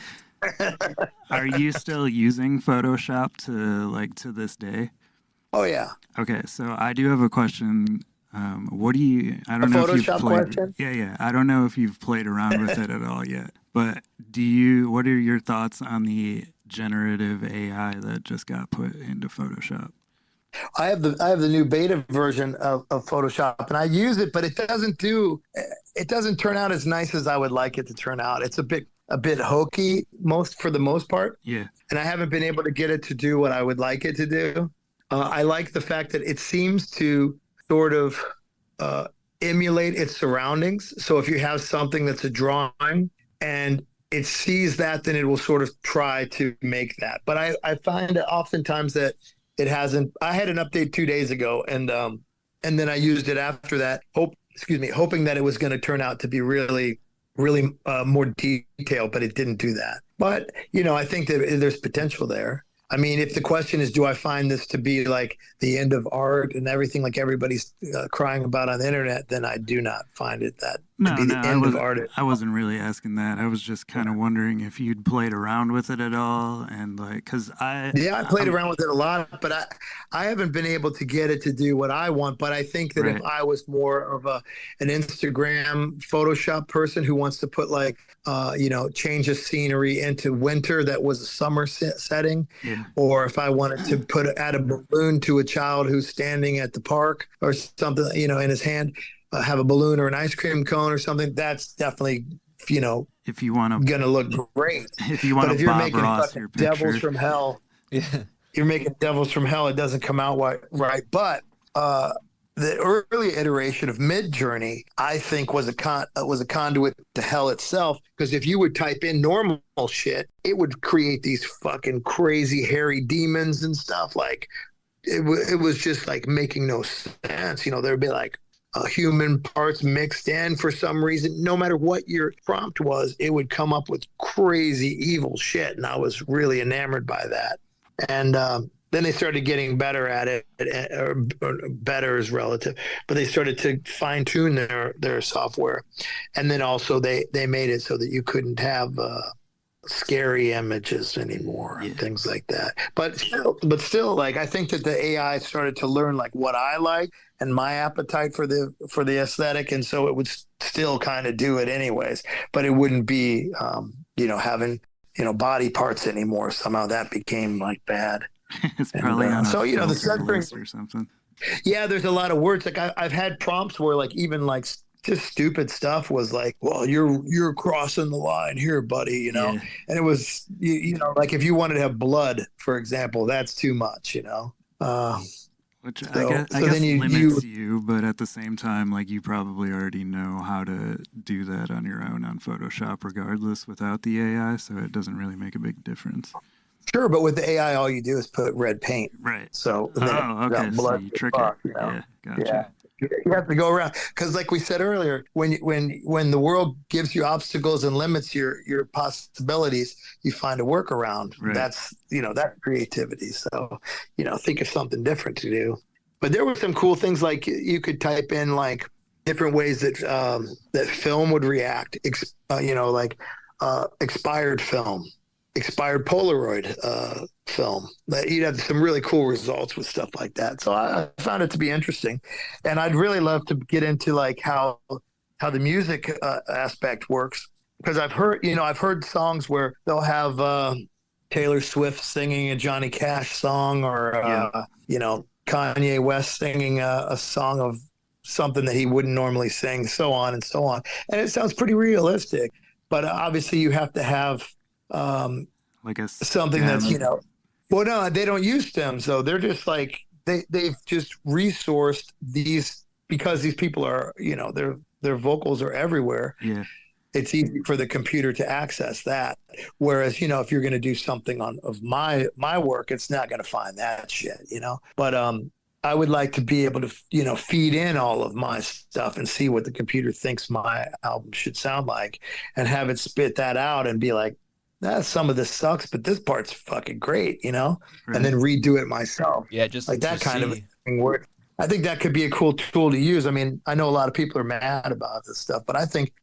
Are you still using Photoshop to this day? Oh yeah. Okay, so I do have a question. What do you? I don't know if you've played. Question? Yeah. I don't know if you've played around with it at all yet. But what are your thoughts on the generative AI that just got put into Photoshop? I have the new beta version of Photoshop, and I use it, but it doesn't turn out as nice as I would like it to turn out. It's a bit hokey for the most part. Yeah. And I haven't been able to get it to do what I would like it to do. I like the fact that it seems to sort of emulate its surroundings. So if you have something that's a drawing and it sees that, then it will sort of try to make that. But I find that oftentimes that it hasn't. I had an update 2 days ago, and then I used it after that, hoping that it was going to turn out to be really, really more detailed, but it didn't do that. But, I think that there's potential there. I mean, if the question is, do I find this to be like the end of art and everything like everybody's crying about on the internet, then I do not find it that to be the end of art. I wasn't really asking that. I was just kind of wondering if you'd played around with it at all. And because I played around with it a lot, but I haven't been able to get it to do what I want. But I think that if I was more of an Instagram Photoshop person who wants to put change a scenery into winter that was a summer setting, or if I wanted to add a balloon to a child who's standing at the park or something, in his hand, have a balloon or an ice cream cone or something, that's definitely, if you want to, gonna look great. If you want to, if you're making fucking devils from hell, you're making devils from hell, it doesn't come out right. But the early iteration of Midjourney, I think, was a conduit to hell itself. Because if you would type in normal shit, it would create these fucking crazy hairy demons and stuff. Like it was just like making no sense. There'd be like human parts mixed in for some reason. No matter what your prompt was, it would come up with crazy evil shit, and I was really enamored by that. And then they started getting better at it, or better is relative, but they started to fine tune their software. And then also they made it so that you couldn't have scary images anymore and things like that. But still, like, I think that the AI started to learn like what I like and my appetite for the aesthetic. And so it would still kind of do it anyways, but it wouldn't be, having, body parts anymore. Somehow that became like bad. It's probably on a the censoring list or something. Yeah, there's a lot of words. Like I've had prompts where like even like just stupid stuff was like, well, you're crossing the line here, buddy, And it was like if you wanted to have blood, for example, that's too much, Which I guess limits you, but at the same time, like you probably already know how to do that on your own on Photoshop regardless without the AI, so it doesn't really make a big difference. Sure, but with the AI, all you do is put red paint. Right. So okay. blood So you trick it. Yeah, gotcha. You have to go around because, like we said earlier, when the world gives you obstacles and limits your possibilities, you find a workaround. Right. That's that creativity. So think of something different to do. But there were some cool things like you could type in like different ways that that film would react. Like expired film, expired Polaroid film. You'd have some really cool results with stuff like that. So I found it to be interesting, and I'd really love to get into like how the music aspect works, because I've heard songs where they'll have Taylor Swift singing a Johnny Cash song, or Kanye West singing a song of something that he wouldn't normally sing, so on and so on, and it sounds pretty realistic. But obviously, you have to have like something that's well, no, they don't use stems, so they're just like they've just resourced these, because these people are their vocals are everywhere. Yeah, it's easy for the computer to access that, whereas if you're going to do something of my work, it's not going to find that shit. But I would like to be able to feed in all of my stuff and see what the computer thinks my album should sound like, and have it spit that out and be like, some of this sucks, but this part's fucking great, right. And then redo it myself. Yeah, just like that kind of thing. Where I think that could be a cool tool to use. I mean, I know a lot of people are mad about this stuff, but I think,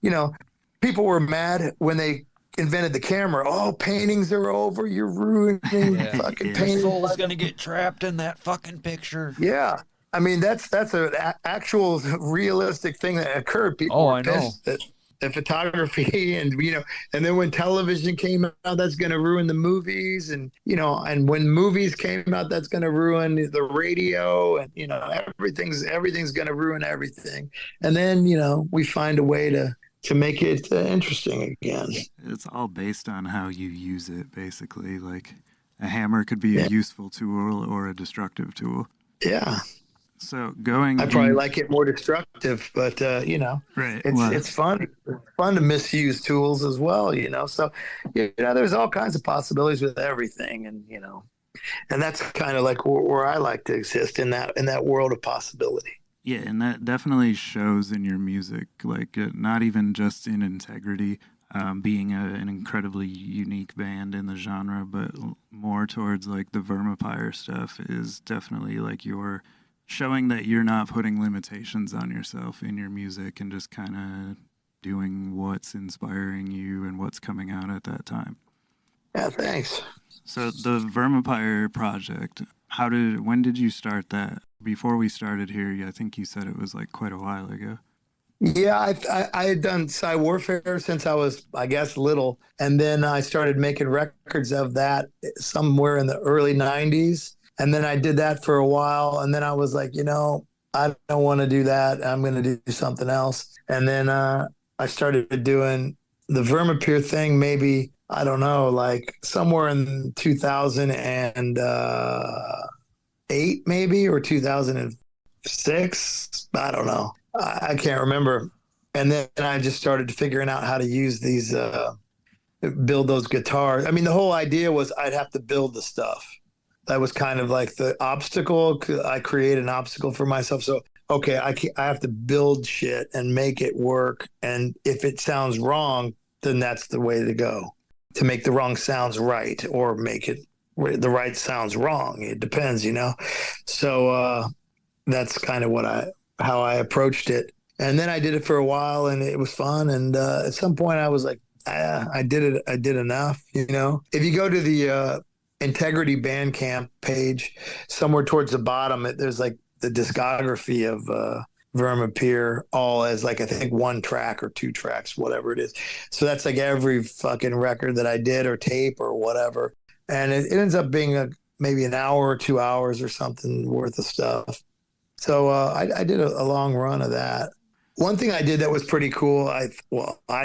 people were mad when they invented the camera. Oh, paintings are over. You're ruining fucking paintings. Your soul's gonna get trapped in that fucking picture. Yeah. I mean, that's an actual realistic thing that occurred. People were pissed that the photography and then when television came out, that's going to ruin the movies, and and when movies came out, that's going to ruin the radio, and everything's going to ruin everything. And then we find a way to make it interesting again. It's all based on how you use it, basically. Like a hammer could be a useful tool or a destructive tool. Yeah. So I probably like it more destructive, but right. It's fun. It's fun to misuse tools as well, So there's all kinds of possibilities with everything, and and that's kind of like where I like to exist, in that world of possibility. Yeah, and that definitely shows in your music, like not even just in integrity, being an incredibly unique band in the genre, but more towards like the Vermapyre stuff is definitely like you're showing that you're not putting limitations on yourself in your music and just kind of doing what's inspiring you and what's coming out at that time. Yeah, thanks. So the Vermapyre project, when did you start that? Before we started here, I think you said it was like quite a while ago. Yeah, I had done Psywarfare since I was, I guess, little. And then I started making records of that somewhere in the early 90s. And then I did that for a while. And then I was like, I don't want to do that. I'm going to do something else. And then I started doing the Vermapyre thing, maybe, I don't know, like somewhere in 2008, maybe, or 2006. I don't know. I can't remember. And then I just started figuring out how to use these, build those guitars. I mean, the whole idea was I'd have to build the stuff. That was kind of like the obstacle. I created an obstacle for myself. So, okay, I have to build shit and make it work. And if it sounds wrong, then that's the way to go, to make the wrong sounds right, or make it the right sounds wrong. It depends, So that's kind of how I approached it. And then I did it for a while, and it was fun. And at some point I was like, I did it. I did enough. If you go to the Integrity Bandcamp page, somewhere towards the bottom, there's like the discography of Vermapyre, all as like, I think 1 track or 2 tracks, whatever it is. So that's like every fucking record that I did, or tape or whatever. And it ends up being maybe an hour or 2 hours or something worth of stuff. So I did a long run of that. One thing I did that was pretty cool, I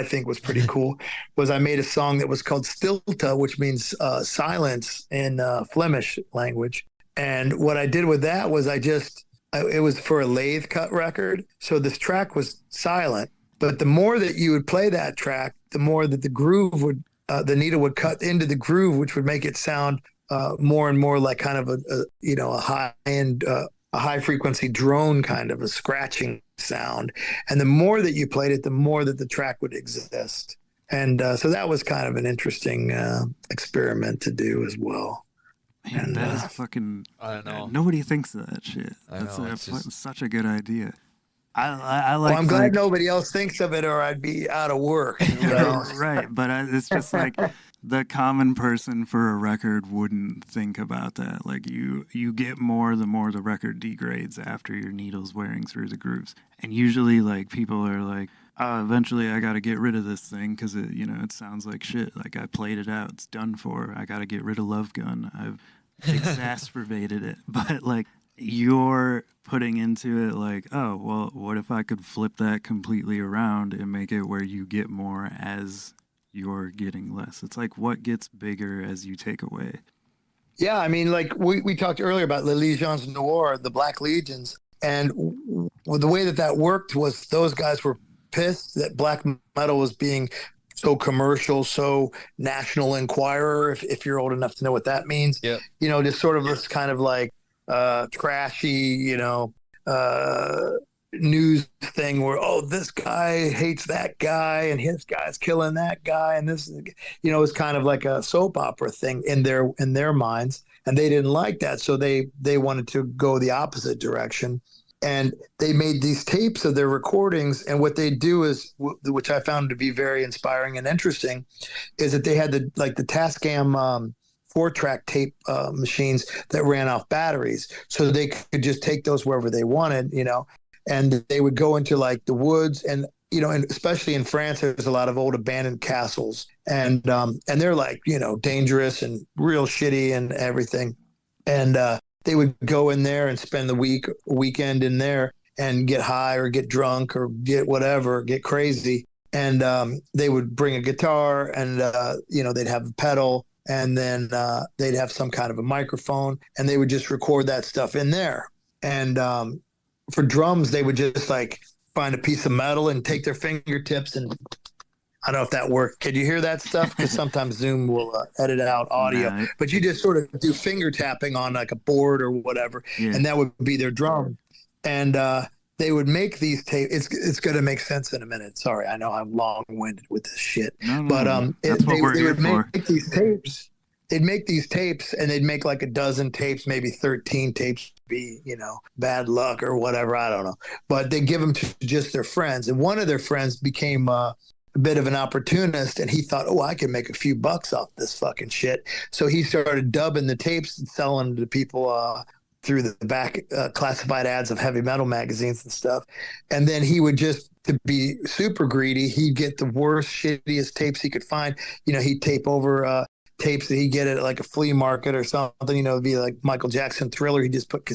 think was pretty cool, was I made a song that was called Stilte, which means silence in Flemish language. And what I did with that was it was for a lathe cut record. So this track was silent, but the more that you would play that track, the more that the groove the needle would cut into the groove, which would make it sound more and more like kind of a high-end a high frequency drone, kind of a scratching sound. And the more that you played it, the more that the track would exist. And so that was kind of an interesting experiment to do as well. Man, And that is fucking. I know. Nobody thinks of that shit. That's such a good idea. I like. Well, I'm glad nobody else thinks of it, or I'd be out of work. You know? Right, but it's just like the common person for a record wouldn't think about that. Like you get more the more the record degrades after your needle's wearing through the grooves, and usually like people are like, eventually I got to get rid of this thing because it sounds like shit. Like I played it out, it's done for. I got to get rid of Love Gun. I've exacerbated it, but like you're putting into it like, oh, well, what if I could flip that completely around and make it where you get more as you're getting less? It's like what gets bigger as you take away. Yeah, I mean, like we talked earlier about Les Legions Noires, the Black Legions, and the way that worked was those guys were pissed that black metal was being so commercial, so National Enquirer, if you're old enough to know what that means. Yep. Just sort of this kind of like trashy, news thing where, oh, this guy hates that guy and his guy's killing that guy, and this is kind of like a soap opera thing in their minds, and they didn't like that, so they wanted to go the opposite direction. And they made these tapes of their recordings, and what they do is, which I found to be very inspiring and interesting, is that they had the Tascam 4-track tape machines that ran off batteries, so they could just take those wherever they wanted, and they would go into like the woods, and and especially in France, there's a lot of old abandoned castles, and they're like dangerous and real shitty and everything, and they would go in there and spend the weekend in there and get high or get drunk or get whatever, get crazy. And they would bring a guitar and, they'd have a pedal, and then they'd have some kind of a microphone, and they would just record that stuff in there. And for drums, they would just like find a piece of metal and take their fingertips and, I don't know if that worked. Can you hear that stuff? Because sometimes Zoom will edit out audio. Nah. But you just sort of do finger tapping on like a board or whatever, and that would be their drum. And they would make these tapes. It's going to make sense in a minute. Sorry, I know I'm long-winded with this shit. No, that's what we're here for. Make these tapes. They'd make these tapes, and they'd make like a dozen tapes, maybe 13 tapes. Be bad luck or whatever. I don't know. But they give them to just their friends, and one of their friends became a bit of an opportunist, and he thought, oh, I can make a few bucks off this fucking shit. So he started dubbing the tapes and selling them to people through the back classified ads of heavy metal magazines and stuff. And then he would just, to be super greedy, he'd get the worst, shittiest tapes he could find. He'd tape over tapes that he'd get at like a flea market or something, it'd be like Michael Jackson Thriller. He just put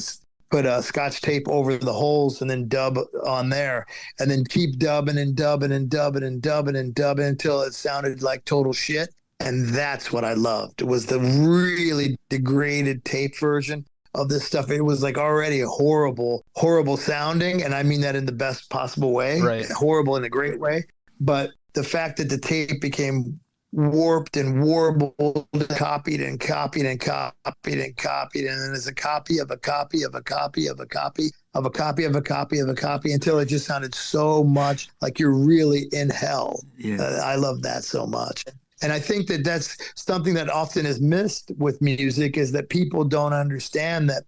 Scotch tape over the holes and then dub on there, and then keep dubbing and dubbing and dubbing and dubbing and dubbing until it sounded like total shit. And that's what I loved. It was the really degraded tape version of this stuff. It was like already a horrible, horrible sounding. And I mean that in the best possible way, right? Horrible in a great way. But the fact that the tape became warped and warbled, copied and copied and copied and copied, and then there's a copy of a copy of a copy of a copy of a copy of a copy of a copy until it just sounded so much like you're really in hell. I love that so much. And I think that that's something that often is missed with music, is that people don't understand that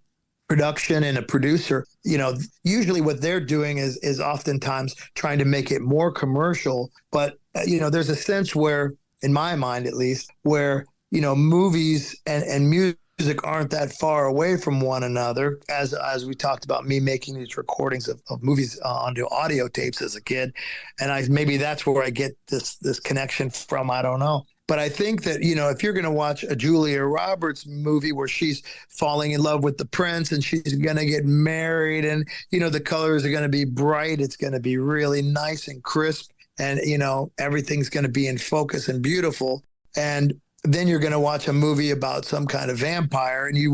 production and a producer, usually what they're doing is oftentimes trying to make it more commercial. But, there's a sense where, in my mind at least, where movies and music aren't that far away from one another, as we talked about me making these recordings of movies onto audio tapes as a kid, and maybe that's where I get this connection from. I don't know, but I think that if you're going to watch a Julia Roberts movie where she's falling in love with the prince and she's going to get married, and the colors are going to be bright, it's going to be really nice and crisp, and everything's going to be in focus and beautiful. And then you're going to watch a movie about some kind of vampire, and you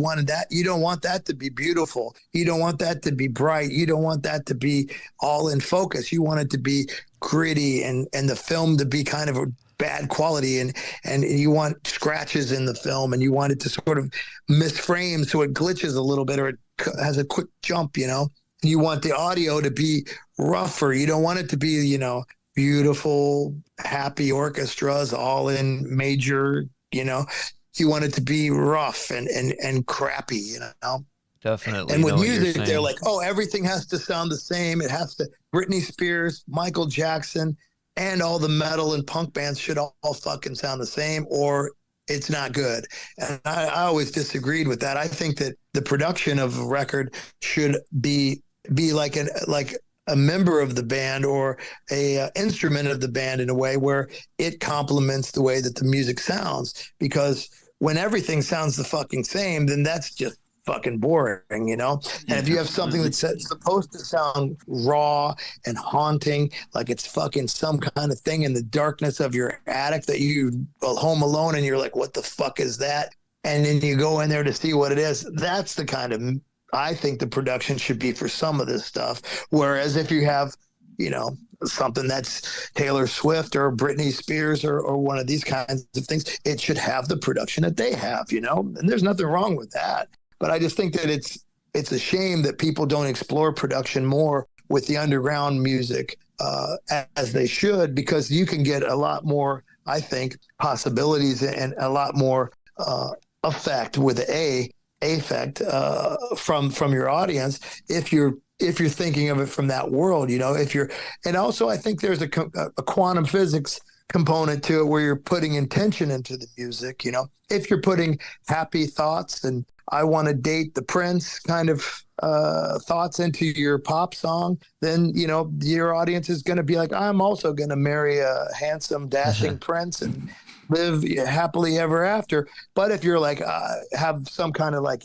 don't want that to be beautiful. You don't want that to be bright. You don't want that to be all in focus. You want it to be gritty and the film to be kind of bad quality, and you want scratches in the film, and you want it to sort of misframe so it glitches a little bit, or it has a quick jump, you know. You want the audio to be rougher. You don't want it to be, you know, beautiful, happy orchestras all in major, you know. You want it to be rough and crappy, you know. Definitely. And with know what you're music, they're saying. like, oh, everything has to sound the same. It has to, Britney Spears, Michael Jackson, and all the metal and punk bands should all fucking sound the same, or it's not good. And I always disagreed with that. I think that the production of a record should be like a member of the band, or a instrument of the band, in a way where it complements the way that the music sounds. Because when everything sounds the fucking same, then that's just fucking boring, you know. Yeah, and if you have something that's supposed to sound raw and haunting, like it's fucking some kind of thing in the darkness of your attic that you home alone, and you're like, what the fuck is that? And then you go in there to see what it is. That's the kind of, I think the production should be for some of this stuff. Whereas if you have, you know, something that's Taylor Swift or Britney Spears, or one of these kinds of things, it should have the production that they have, you know. And there's nothing wrong with that. But I just think that it's a shame that people don't explore production more with the underground music as they should, because you can get a lot more, I think, possibilities and a lot more effect with affect from your audience if you're thinking of it from that world, you know. And also I think there's a quantum physics component to it, where you're putting intention into the music, you know. If you're putting happy thoughts and I want to date the prince kind of thoughts into your pop song, then, you know, your audience is going to be like, I'm also going to marry a handsome, dashing prince and live happily ever after. But if you're like, have some kind of like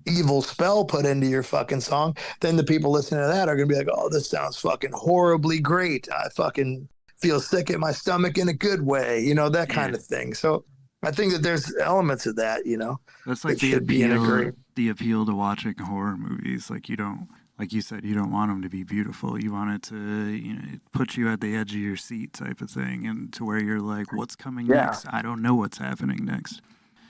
evil spell put into your fucking song, then the people listening to that are going to be like, oh, this sounds fucking horribly great. I fucking feel sick in my stomach in a good way, you know, that kind of thing. So I think that there's elements of that, you know. That's like the appeal to watching horror movies. Like, you don't, like you said, you don't want them to be beautiful. You want it to, you know, put you at the edge of your seat type of thing, and to where you're like, what's coming next? I don't know what's happening next.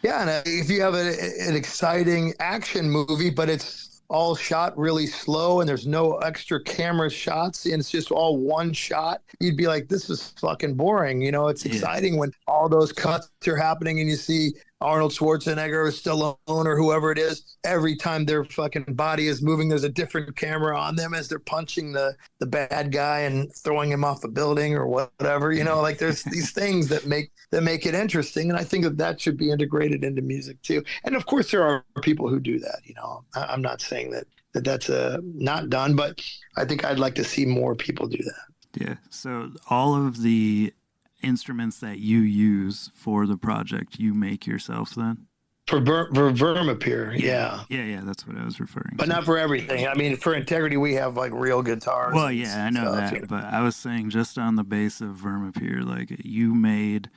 Yeah, and if you have an exciting action movie, but it's all shot really slow and there's no extra camera shots and it's just all one shot, you'd be like, this is fucking boring. You know, it's exciting when all those cuts are happening and you see Arnold Schwarzenegger or Stallone or whoever it is, every time their fucking body is moving, there's a different camera on them as they're punching the bad guy and throwing him off a building or whatever, you know. Like, there's these things that make it interesting, and I think that should be integrated into music too. And of course there are people who do that, you know. I'm not saying that's not done, but I think I'd like to see more people do that. Yeah. So all of the instruments that you use for the project, you make yourself then? For Vermapyre, yeah. Yeah, that's what I was referring to. But not for everything. I mean, for Integrity, we have like real guitars. Well, yeah, I know that. You know? But I was saying just on the base of Vermapyre, like, you made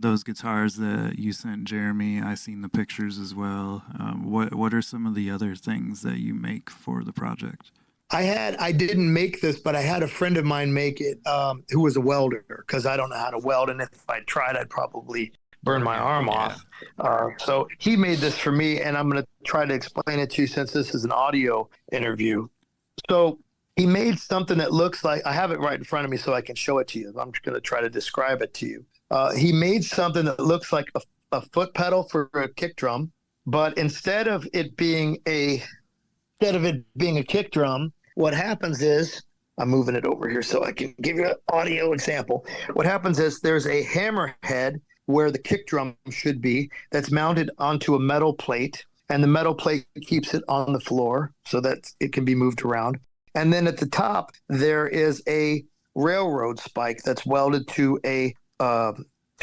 those guitars that you sent Jeremy. I seen the pictures as well. What are some of the other things that you make for the project? I didn't make this, but I had a friend of mine make it, who was a welder, because I don't know how to weld, and if I tried, I'd probably burn my arm off. So he made this for me, and I'm going to try to explain it to you since this is an audio interview. So he made something that looks like, I have it right in front of me so I can show it to you. I'm just going to try to describe it to you. He made something that looks like a foot pedal for a kick drum, but instead of it being a kick drum, what happens is, I'm moving it over here so I can give you an audio example. What happens is there's a hammerhead where the kick drum should be, that's mounted onto a metal plate, and the metal plate keeps it on the floor so that it can be moved around. And then at the top, there is a railroad spike that's welded to a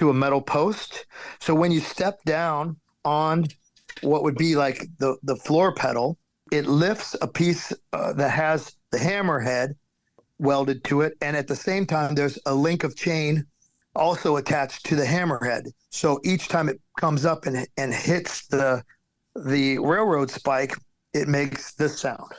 metal post. So when you step down on what would be like the floor pedal, it lifts a piece that has the hammerhead welded to it, and at the same time, there's a link of chain also attached to the hammerhead. So each time it comes up and hits the railroad spike, it makes this sound.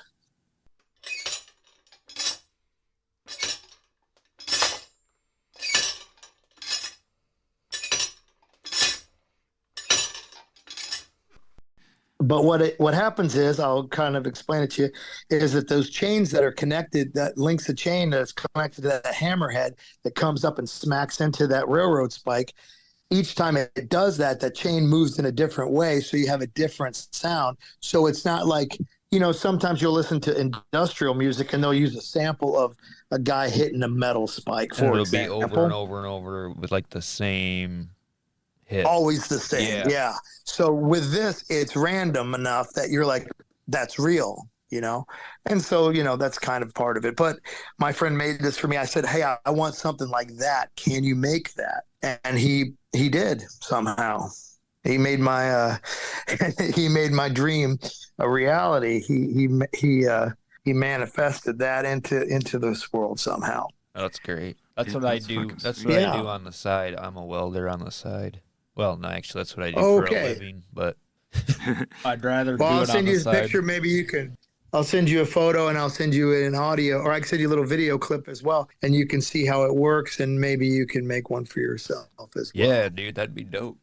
But what happens is, I'll kind of explain it to you, is that those chains that are connected, that links a chain that's connected to that hammerhead that comes up and smacks into that railroad spike. Each time it does that, that chain moves in a different way, so you have a different sound. So it's not like, sometimes you'll listen to industrial music and they'll use a sample of a guy hitting a metal spike, for It'll example. be over and over and over with like the same hit. Always the same. Yeah. So with this, it's random enough that you're like, that's real, And so, that's kind of part of it. But my friend made this for me. I said, hey, I want something like that. Can you make that? And he did somehow. He made my he made my dream a reality. He manifested that into this world somehow. That's great. That's what I do. That's what I do on the side. I'm a welder on the side. Well, no, actually, that's what I do for a living. But I'd rather. Well, do I'll it send on you the a side. picture. Maybe you can. I'll send you a photo and I'll send you an audio, or I can send you a little video clip as well, and you can see how it works, and maybe you can make one for yourself as well. Yeah, dude, that'd be dope.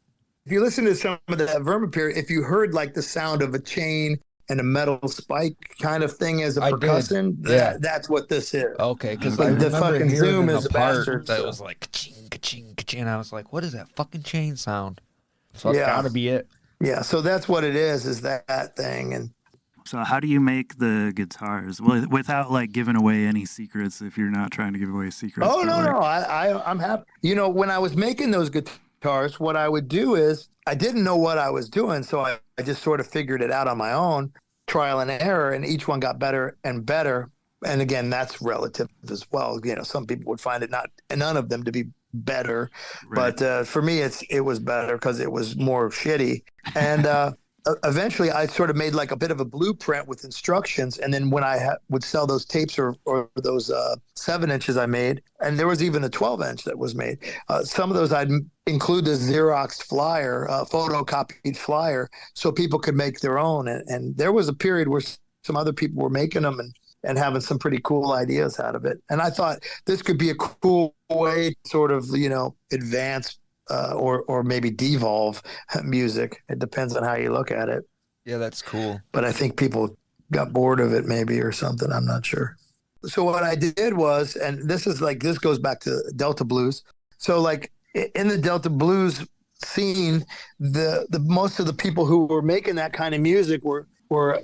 If you listen to some of that Vermapyre, if you heard like the sound of a chain and a metal spike kind of thing as a percussion, that's what this is. Okay, because like the fucking Zoom is a a bastard. that was like ka-ching, ka-ching, ka-ching. I was like, what is that fucking chain sound? So that's gotta be it. Yeah, so that's what it is that thing. And so how do you make the guitars? Well, without like giving away any secrets, if you're not trying to give away secrets. no, I'm happy. When I was making those guitars, what I would do is I didn't know what I was doing, so I just sort of figured it out on my own, trial and error, and each one got better and better. And again, that's relative as well. Some people would find none of them to be better, right. But for me, it was better because it was more shitty. And eventually, I sort of made like a bit of a blueprint with instructions. And then when I would sell those tapes or those 7-inches I made, and there was even a 12-inch that was made. Some of those I'd include the Xerox flyer, photocopied flyer, so people could make their own. And there was a period where some other people were making them and having some pretty cool ideas out of it. And I thought this could be a cool way to sort of, advance or maybe devolve music. It depends on how you look at it. Yeah, that's cool. But I think people got bored of it maybe or something. I'm not sure. So what I did was, and this goes back to Delta Blues. So like in the Delta Blues scene, the most of the people who were making that kind of music were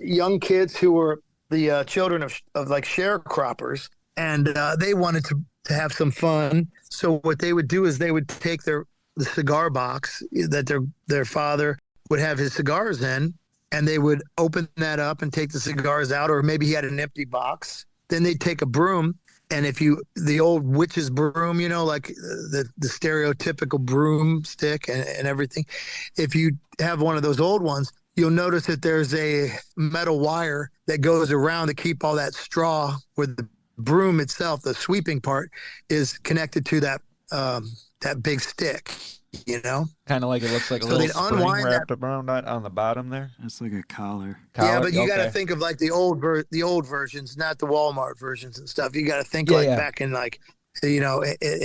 young kids who were the children of like sharecroppers, and they wanted to have some fun. So what they would do is they would take the cigar box that their father would have his cigars in, and they would open that up and take the cigars out, or maybe he had an empty box. Then they'd take a broom, and the old witch's broom, like the stereotypical broomstick and everything. If you have one of those old ones, you'll notice that there's a metal wire that goes around to keep all that straw, where the broom itself, the sweeping part, is connected to that big stick, Kind of like it looks like a little spring wrapped around that on the bottom there. It's like a collar. Yeah, but you got to think of like the old versions, not the Walmart versions and stuff. You got to think back in like, in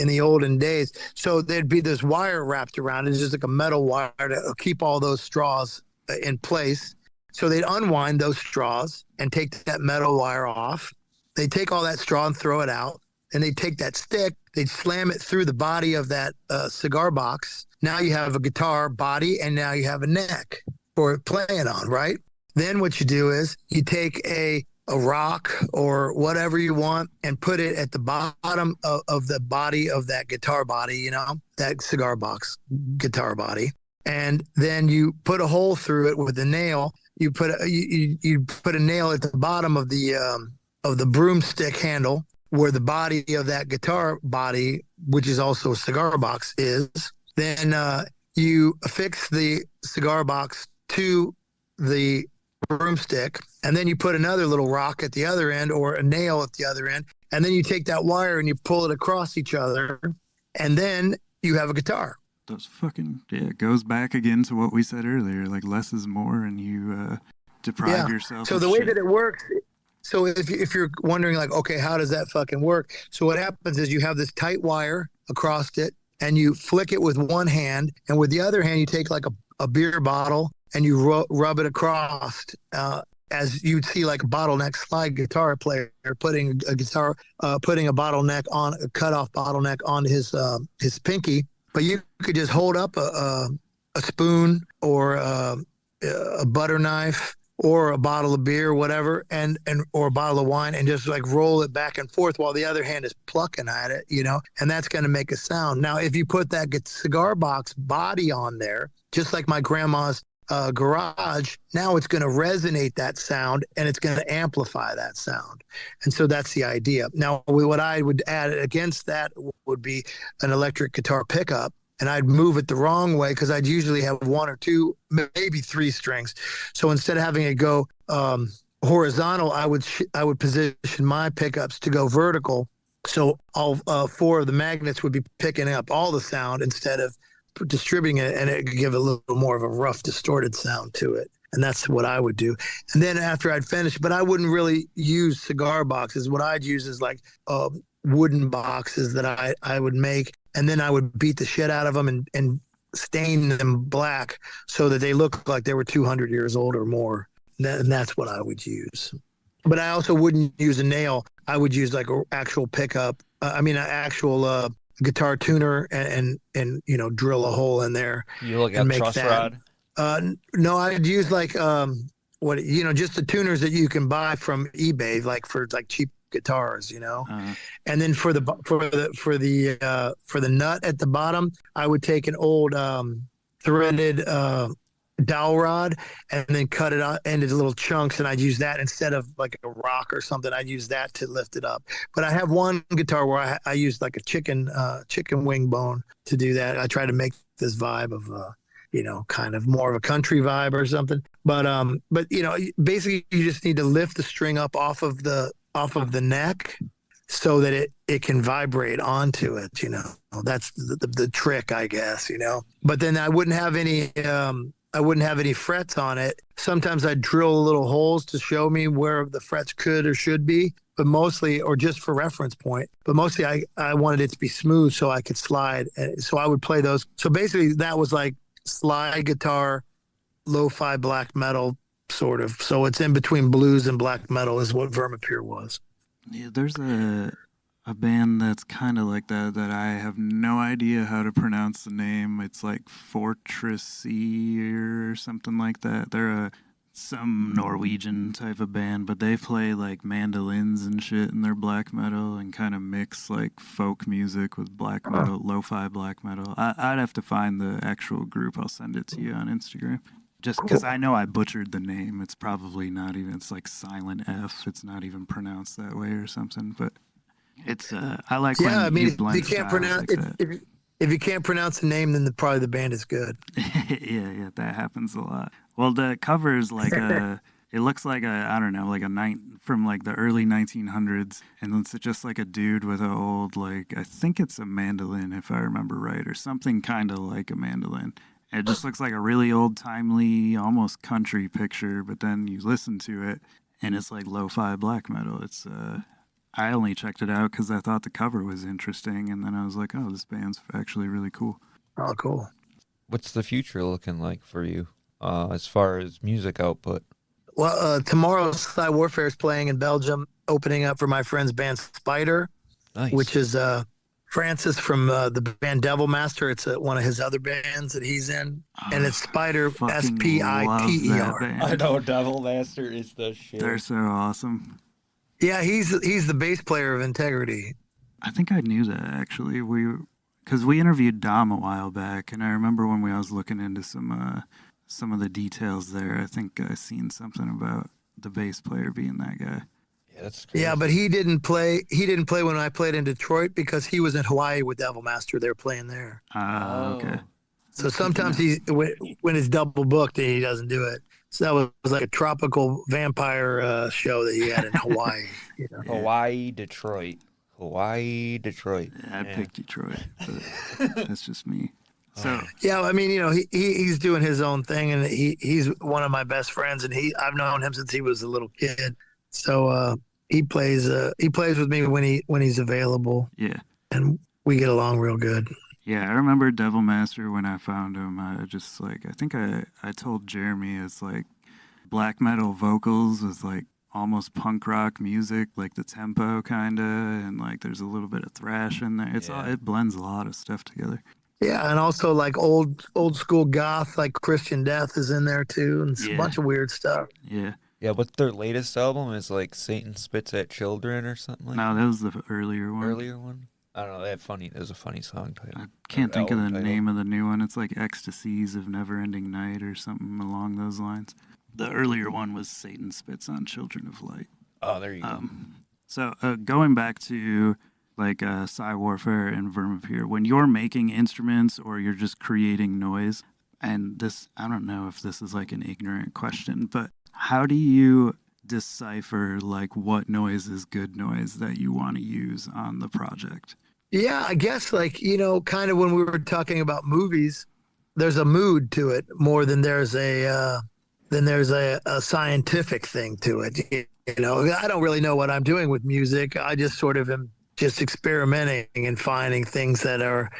the olden days. So there'd be this wire wrapped around it. It's just like a metal wire to keep all those straws in place. So they'd unwind those straws and take that metal wire off. They'd take all that straw and throw it out. And they'd take that stick, they'd slam it through the body of that cigar box. Now you have a guitar body, and now you have a neck for playing on, right? Then what you do is you take a rock or whatever you want and put it at the bottom of the body of that guitar body, that cigar box guitar body. And then you put a hole through it with a nail. You put a nail at the bottom of the broomstick handle, where the body of that guitar body, which is also a cigar box, is. Then you affix the cigar box to the broomstick, and then you put another little rock at the other end or a nail at the other end, and then you take that wire and you pull it across each other, and then you have a guitar. That's it goes back again to what we said earlier, like less is more, and you deprive yourself. So the way that it works, so if you're wondering like, okay, how does that fucking work? So what happens is you have this tight wire across it, and you flick it with one hand, and with the other hand you take like a beer bottle and you rub it across, as you'd see like a bottleneck slide guitar player putting a bottleneck on a cutoff bottleneck on his pinky. But you could just hold up a spoon or a butter knife or a bottle of beer, whatever, and or a bottle of wine, and just like roll it back and forth while the other hand is plucking at it, and that's going to make a sound. Now, if you put that cigar box body on there, just like my grandma's garage, now it's going to resonate that sound and it's going to amplify that sound. And so that's the idea. Now, what I would add against that would be an electric guitar pickup. And I'd move it the wrong way because I'd usually have one or two, maybe three strings. So instead of having it go horizontal, I would position my pickups to go vertical. So all four of the magnets would be picking up all the sound instead of distributing it, and it could give a little more of a rough, distorted sound to it. And that's what I would do. And then after I'd finish, but I wouldn't really use cigar boxes. What I'd use is like wooden boxes that I would make. And then I would beat the shit out of them and stain them black so that they look like they were 200 years old or more. And that's what I would use. But I also wouldn't use a nail. I would use like an actual pickup. an actual guitar tuner and drill a hole in there. You look at truss rod? No, I'd use like just the tuners that you can buy from eBay, like for like cheap guitars, and then for the nut at the bottom, I would take an old threaded dowel rod and then cut it out into little chunks, and I'd use that instead of like a rock or something. I'd use that to lift it up. But I have one guitar where I used like a chicken wing bone to do that. I try to make this vibe of kind of more of a country vibe or something. But basically you just need to lift the string up off of the neck so that it can vibrate onto it. That's the trick, I guess. But then I wouldn't have any frets on it. Sometimes I'd drill little holes to show me where the frets could or should be, but mostly, or just for reference point, but mostly I wanted it to be smooth so I could slide. So I would play those. So basically that was like slide guitar, lo-fi black metal sort of. So it's in between blues and black metal is what Vermapyre was. Yeah, there's a band that's kind of like that I have no idea how to pronounce the name. It's like Fortressy or something like that. They're some Norwegian type of band, but they play like mandolins and shit in their black metal and kind of mix like folk music with black metal, lo-fi black metal. I'd have to find the actual group. I'll send it to you on Instagram. Just because I know I butchered the name. It's probably not even, it's like silent F. It's not even pronounced that way or something, but it's, I like when you blend if you can't pronounce, like that. If you can't pronounce the name, then probably the band is good. yeah, that happens a lot. Well, the cover is like it looks like from like the early 1900s, and it's just like a dude with an old, like, I think it's a mandolin if I remember right, or something kind of like a mandolin. It just looks like a really old-timely, almost country picture, but then you listen to it, and it's like lo-fi black metal. It's I only checked it out because I thought the cover was interesting, and then I was like, oh, this band's actually really cool. Oh, cool. What's the future looking like for you as far as music output? Well, tomorrow Psywarfare is playing in Belgium, opening up for my friend's band Spider, Nice. which is Francis from the band Devil Master. It's one of his other bands that he's in, and it's Spider, Spiter. I know Devil Master is the shit. They're so awesome. Yeah, he's the bass player of Integrity. I think I knew that actually. Because we interviewed Dom a while back, and I remember when I was looking into some of the details there. I think I seen something about the bass player being that guy. Yeah, that's crazy. Yeah, but he didn't play when I played in Detroit because he was in Hawaii with Devil Master. They were playing there. Okay. So sometimes when it's double booked, he doesn't do it. So that was like a tropical vampire show that he had in Hawaii. Hawaii, Detroit. Yeah, I picked Detroit, but that's just me. So yeah, I mean, he's doing his own thing, and he's one of my best friends, and I've known him since he was a little kid. So he plays with me when he's available. Yeah, and we get along real good. Yeah, I remember Devil Master when I found him. I just like I think I told Jeremy it's like black metal vocals is like almost punk rock music, like the tempo kinda, and like there's a little bit of thrash in there. It blends a lot of stuff together. Yeah, and also like old school goth, like Christian Death is in there too, and a bunch of weird stuff. Yeah. Yeah, but their latest album is like Satan Spits at Children or something like that. No, that was the earlier one. Earlier one? I don't know. There's a funny song title. I can't think of the name of the new one. It's like Ecstasies of Never-Ending Night or something along those lines. The earlier one was Satan Spits on Children of Light. Oh, there you go. So going back to like Psywarfare and Vermapyre, when you're making instruments or you're just creating noise, and this, I don't know if this is like an ignorant question, but how do you decipher like what noise is good noise that you want to use on the project? Yeah, I guess like, kind of when we were talking about movies, there's a mood to it more than there's a scientific thing to it. I don't really know what I'm doing with music. I just sort of am just experimenting and finding things that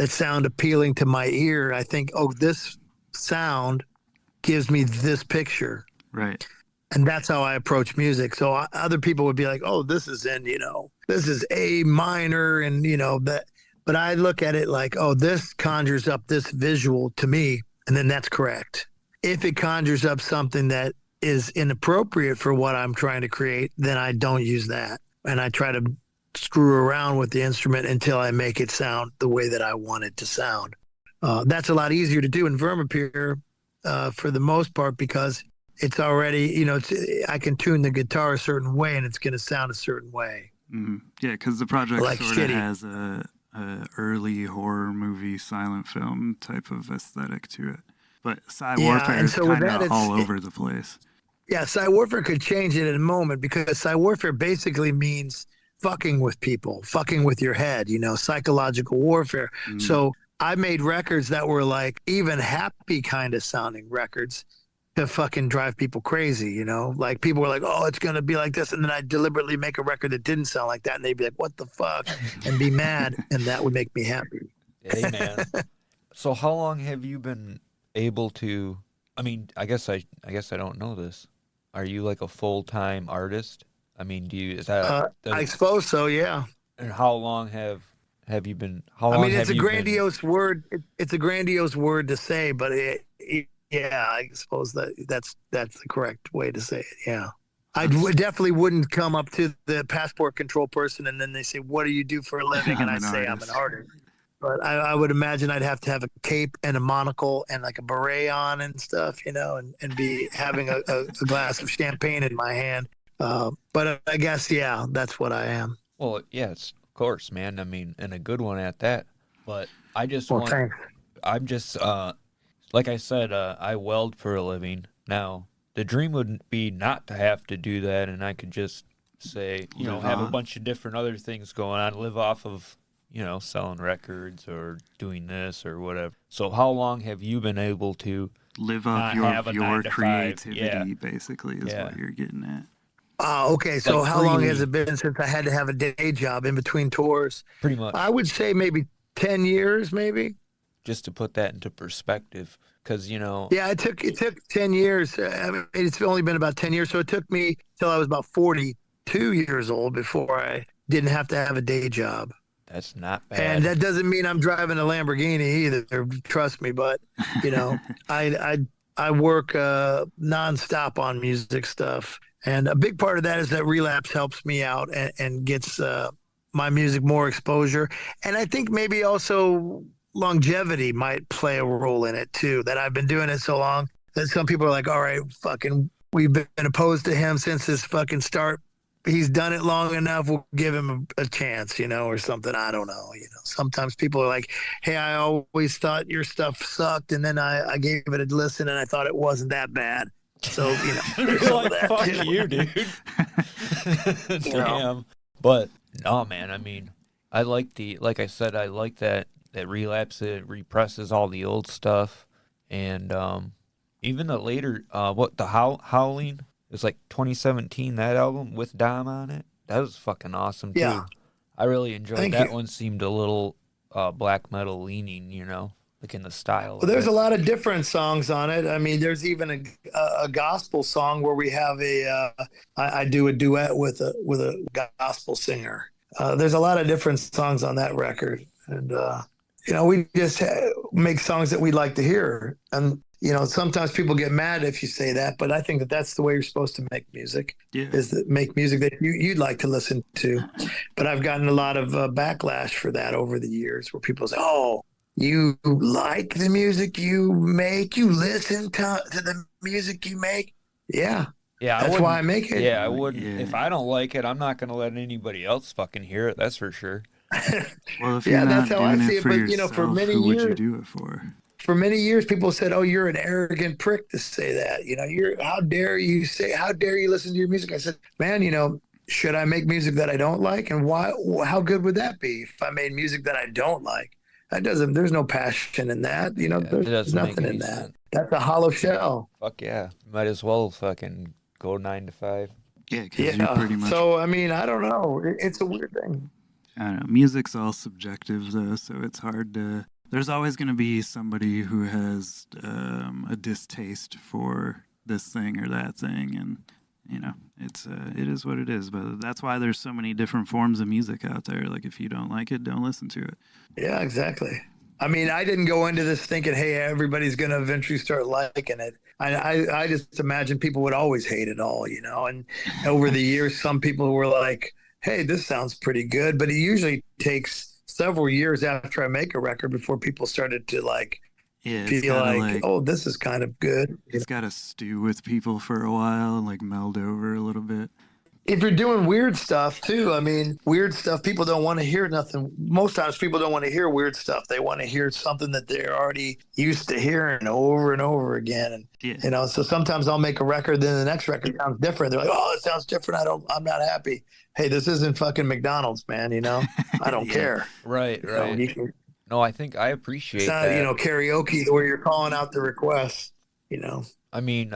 sound appealing to my ear. I think, this sound gives me this picture. Right. And that's how I approach music. So other people would be like, oh, this is this is A minor and, that. But I look at it like, oh, this conjures up this visual to me. And then that's correct. If it conjures up something that is inappropriate for what I'm trying to create, then I don't use that. And I try to screw around with the instrument until I make it sound the way that I want it to sound. That's a lot easier to do in Vermapyre for the most part because it's already, I can tune the guitar a certain way and it's going to sound a certain way. Mm-hmm. Yeah, because the project like sort of has a early horror movie, silent film type of aesthetic to it. But Psywarfare is kind of all over the place. Yeah, Psywarfare could change it in a moment because Psywarfare basically means fucking with people, fucking with your head, psychological warfare. Mm. So I made records that were like even happy kind of sounding records to fucking drive people crazy, like people were like, oh, it's going to be like this. And then I deliberately make a record that didn't sound like that. And they'd be like, what the fuck? And be mad. And that would make me happy. Hey, man. So how long have you been able to, I guess I don't know this. Are you like a full-time artist? I suppose so, yeah. And how long have you been, it's a grandiose word. It's a grandiose word to say, but yeah, I suppose that's the correct way to say it. Yeah. I definitely wouldn't come up to the passport control person and then they say, what do you do for a living? And I say, I'm an artist. But I would imagine I'd have to have a cape and a monocle and like a beret on and stuff, and be having a glass of champagne in my hand. But I guess, yeah, that's what I am. Well, yes, of course, man. And a good one at that. But I just thanks. I'm just, like I said, I weld for a living. Now, the dream would be not to have to do that, and I could just say, have a bunch of different other things going on, live off of, selling records or doing this or whatever. So how long have you been able to live off your creativity, basically, is what you're getting at? Okay. So like how long has it been since I had to have a day job in between tours? Pretty much. I would say maybe 10 years, maybe. Just to put that into perspective, because, Yeah, it took 10 years. It's only been about 10 years. So it took me till I was about 42 years old before I didn't have to have a day job. That's not bad. And that doesn't mean I'm driving a Lamborghini either. Trust me. But, I work nonstop on music stuff. And a big part of that is that Relapse helps me out and gets my music more exposure. And I think maybe also longevity might play a role in it too, that I've been doing it so long that some people are like, all right, fucking, we've been opposed to him since his fucking start. He's done it long enough. We'll give him a chance, or something. I don't know. Sometimes people are like, hey, I always thought your stuff sucked. And then I gave it a listen and I thought it wasn't that bad. So, you're like, fuck you, dude. Damn. But no, man, I like like I said, I like that Relapse, it represses all the old stuff. And even the later, the Howling, it was like 2017, that album with Dom on it. That was fucking awesome too. Yeah. I really enjoyed that. One seemed a little black metal leaning, you know, like in the style. Well, there's a lot of different songs on it. I mean, there's even a gospel song where we have I do a duet with a gospel singer. There's a lot of different songs on that record, and we just make songs that we like to hear. And sometimes people get mad if you say that, but I think that that's the way you're supposed to make music. Yeah. Is that make music that you'd like to listen to. But I've gotten a lot of backlash for that over the years, where people say, "Oh, you like the music you make? You listen to the music you make?" Yeah. Yeah, that's why I make it. Yeah, I wouldn't. Yeah. If I don't like it, I'm not going to let anybody else fucking hear it. That's for sure. Well, if you're not doing it for yourself, for many who years, would you do it for? For many years, people said, "Oh, you're an arrogant prick to say that. How dare you listen to your music?" I said, "Man, should I make music that I don't like? And why? How good would that be if I made music that I don't like? There's no passion in that. There's nothing in that. Sense. That's a hollow shell." Fuck yeah. Might as well fucking go 9 to 5. Yeah, because you're pretty much... So, I mean, I don't know. It's a weird thing. I don't know. Music's all subjective, though, so it's hard to... There's always going to be somebody who has a distaste for this thing or that thing, and it is what it is. But that's why there's so many different forms of music out there. Like, if you don't like it, don't listen to it. Yeah, exactly. I mean, I didn't go into this thinking, hey, everybody's going to eventually start liking it. I just imagined people would always hate it all, And over the years, some people were like, hey, this sounds pretty good. But it usually takes several years after I make a record before people started to feel like, oh, this is kind of good. It's got to stew with people for a while and meld over a little bit. If you're doing weird stuff too, I mean, weird stuff, people don't want to hear nothing. Most times people don't want to hear weird stuff. They want to hear something that they're already used to hearing over and over again. And, so sometimes I'll make a record, then the next record sounds different. They're like, oh, it sounds different. I'm not happy. Hey, this isn't fucking McDonald's, man. I don't care. Right. No, I think I appreciate that. It's not, karaoke where you're calling out the requests, I mean,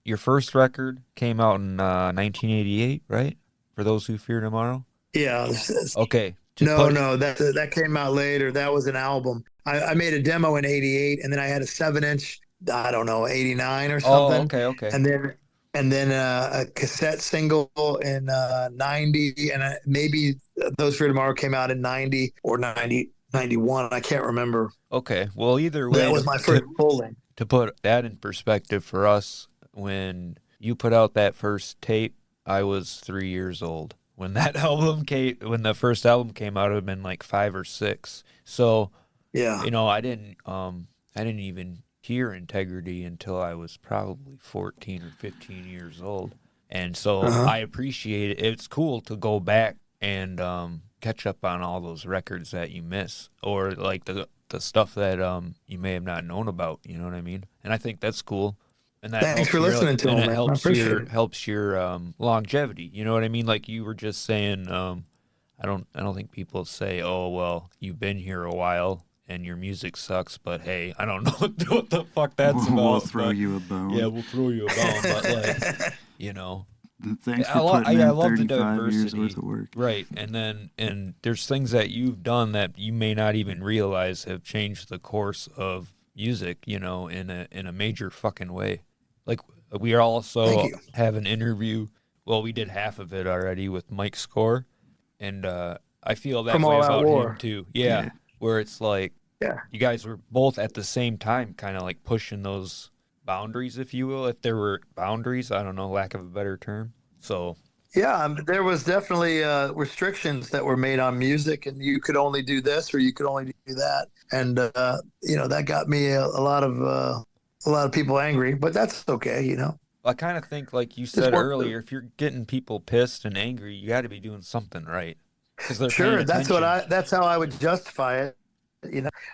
your first record came out in 1988, right? For Those Who Fear Tomorrow? Yeah. Okay. No, that came out later. That was an album. I made a demo in 88, and then I had a 7-inch, I don't know, 89 or something. Oh, okay. And then a cassette single in 90, and maybe Those Who Fear Tomorrow came out in 90 or 91. I can't remember. Okay. Well, either way. That was my first full length. To put that in perspective for us, when you put out that first tape, I was 3 years old. When the first album came out, it would have been 5 or 6. So, yeah, I didn't even hear Integrity until I was probably 14 or 15 years old. And so I appreciate it. It's cool to go back and catch up on all those records that you miss, or the stuff that you may have not known about. You know what I mean? And I think that's cool. And that thanks for listening to me. It helps your longevity. You know what I mean? Like you were just saying, I don't think people say, "Oh, well, you've been here a while and your music sucks," but hey, I don't know what the fuck that's about. We'll throw you a bone. Yeah, we'll throw you a bone. But thanks for putting in 35 years worth of work. Right, and there's things that you've done that you may not even realize have changed the course of music, in a major fucking way. Like we also have an interview. Well, we did half of it already with Mike Score, and I feel that way about him too. Yeah, where it's you guys were both at the same time, kind of pushing those boundaries, if you will, if there were boundaries. I don't know, lack of a better term. So. Yeah, there was definitely restrictions that were made on music, and you could only do this or you could only do that, and that got me a lot of people angry, but that's okay, I kind of think, like you said earlier, if you're getting people pissed and angry, you got to be doing something right. Sure, that's how I would justify it.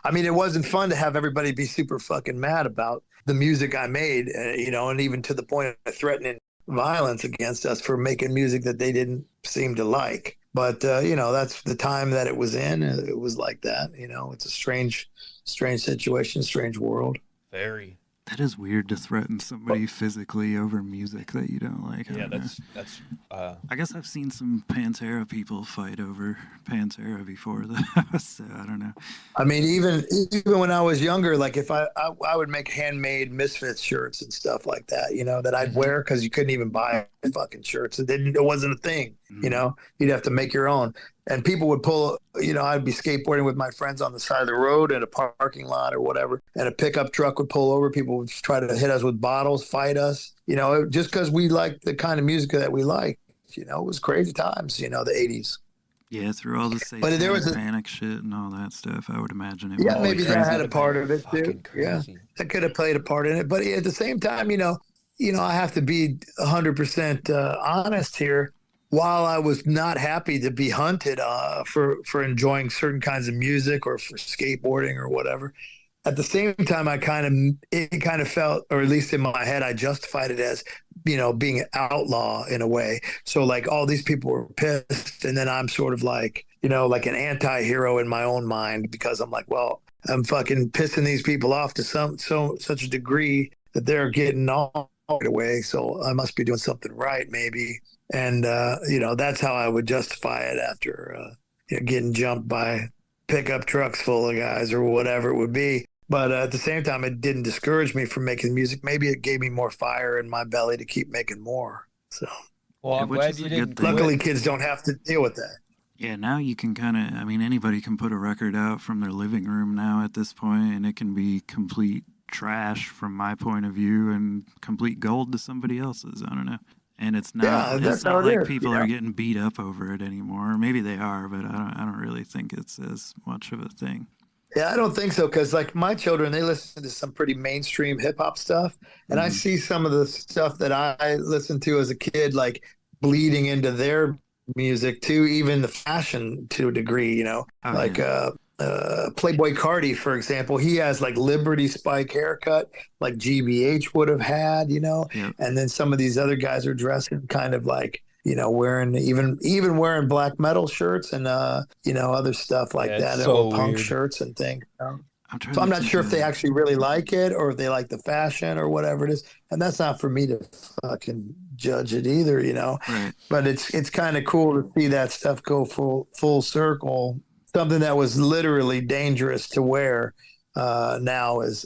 I mean, it wasn't fun to have everybody be super fucking mad about the music I made, and even to the point of threatening violence against us for making music that they didn't seem to like. But that's the time that it was in. It was like that. It's a strange situation, strange world. Very. That is weird to threaten somebody physically over music that you don't like. Yeah, I don't know. that's. I guess I've seen some Pantera people fight over Pantera before, though. So I don't know. I mean, even when I was younger, like if I would make handmade Misfits shirts and stuff like that, that I'd wear because you couldn't even buy fucking shirts. It wasn't a thing, You'd have to make your own. And people would pull, I'd be skateboarding with my friends on the side of the road in a parking lot or whatever, and a pickup truck would pull over. People would try to hit us with bottles, fight us, just because we liked the kind of music that we liked. It was crazy times, the 80s. Yeah, through all the satanic panic shit and all that stuff, I would imagine it. Yeah, maybe crazy. that had a part of it too. Crazy. Yeah, that could have played a part in it. But at the same time, I have to be 100% honest here. While I was not happy to be hunted for enjoying certain kinds of music or for skateboarding or whatever, at the same time, it kind of felt, or at least in my head, I justified it as, being an outlaw in a way. So like all these people were pissed, and then I'm sort of like, like an anti-hero in my own mind, because I'm like, well, I'm fucking pissing these people off to such a degree that they're getting all away. So I must be doing something right, maybe. And that's how I would justify it after getting jumped by pickup trucks full of guys or whatever it would be. But at the same time, it didn't discourage me from making music. Maybe it gave me more fire in my belly to keep making more. So, well, I'm glad you didn't. Luckily, kids don't have to deal with that. Yeah, now you can anybody can put a record out from their living room now at this point, and it can be complete trash from my point of view and complete gold to somebody else's. I don't know. And it's not like people are getting beat up over it anymore. Maybe they are, but I don't really think it's as much of a thing. Yeah, I don't think so, because like my children, they listen to some pretty mainstream hip hop stuff, and I see some of the stuff that I listened to as a kid, like bleeding into their music too, even the fashion to a degree, Playboy Cardi, for example, he has like Liberty Spike haircut, like GBH would have had, and then some of these other guys are dressing kind of like, wearing even wearing black metal shirts and other stuff like that, or punk shirts and things. So I'm not sure if they actually really like it or if they like the fashion or whatever it is, and that's not for me to fucking judge it either, Right. But it's kind of cool to see that stuff go full circle. Something that was literally dangerous to wear now is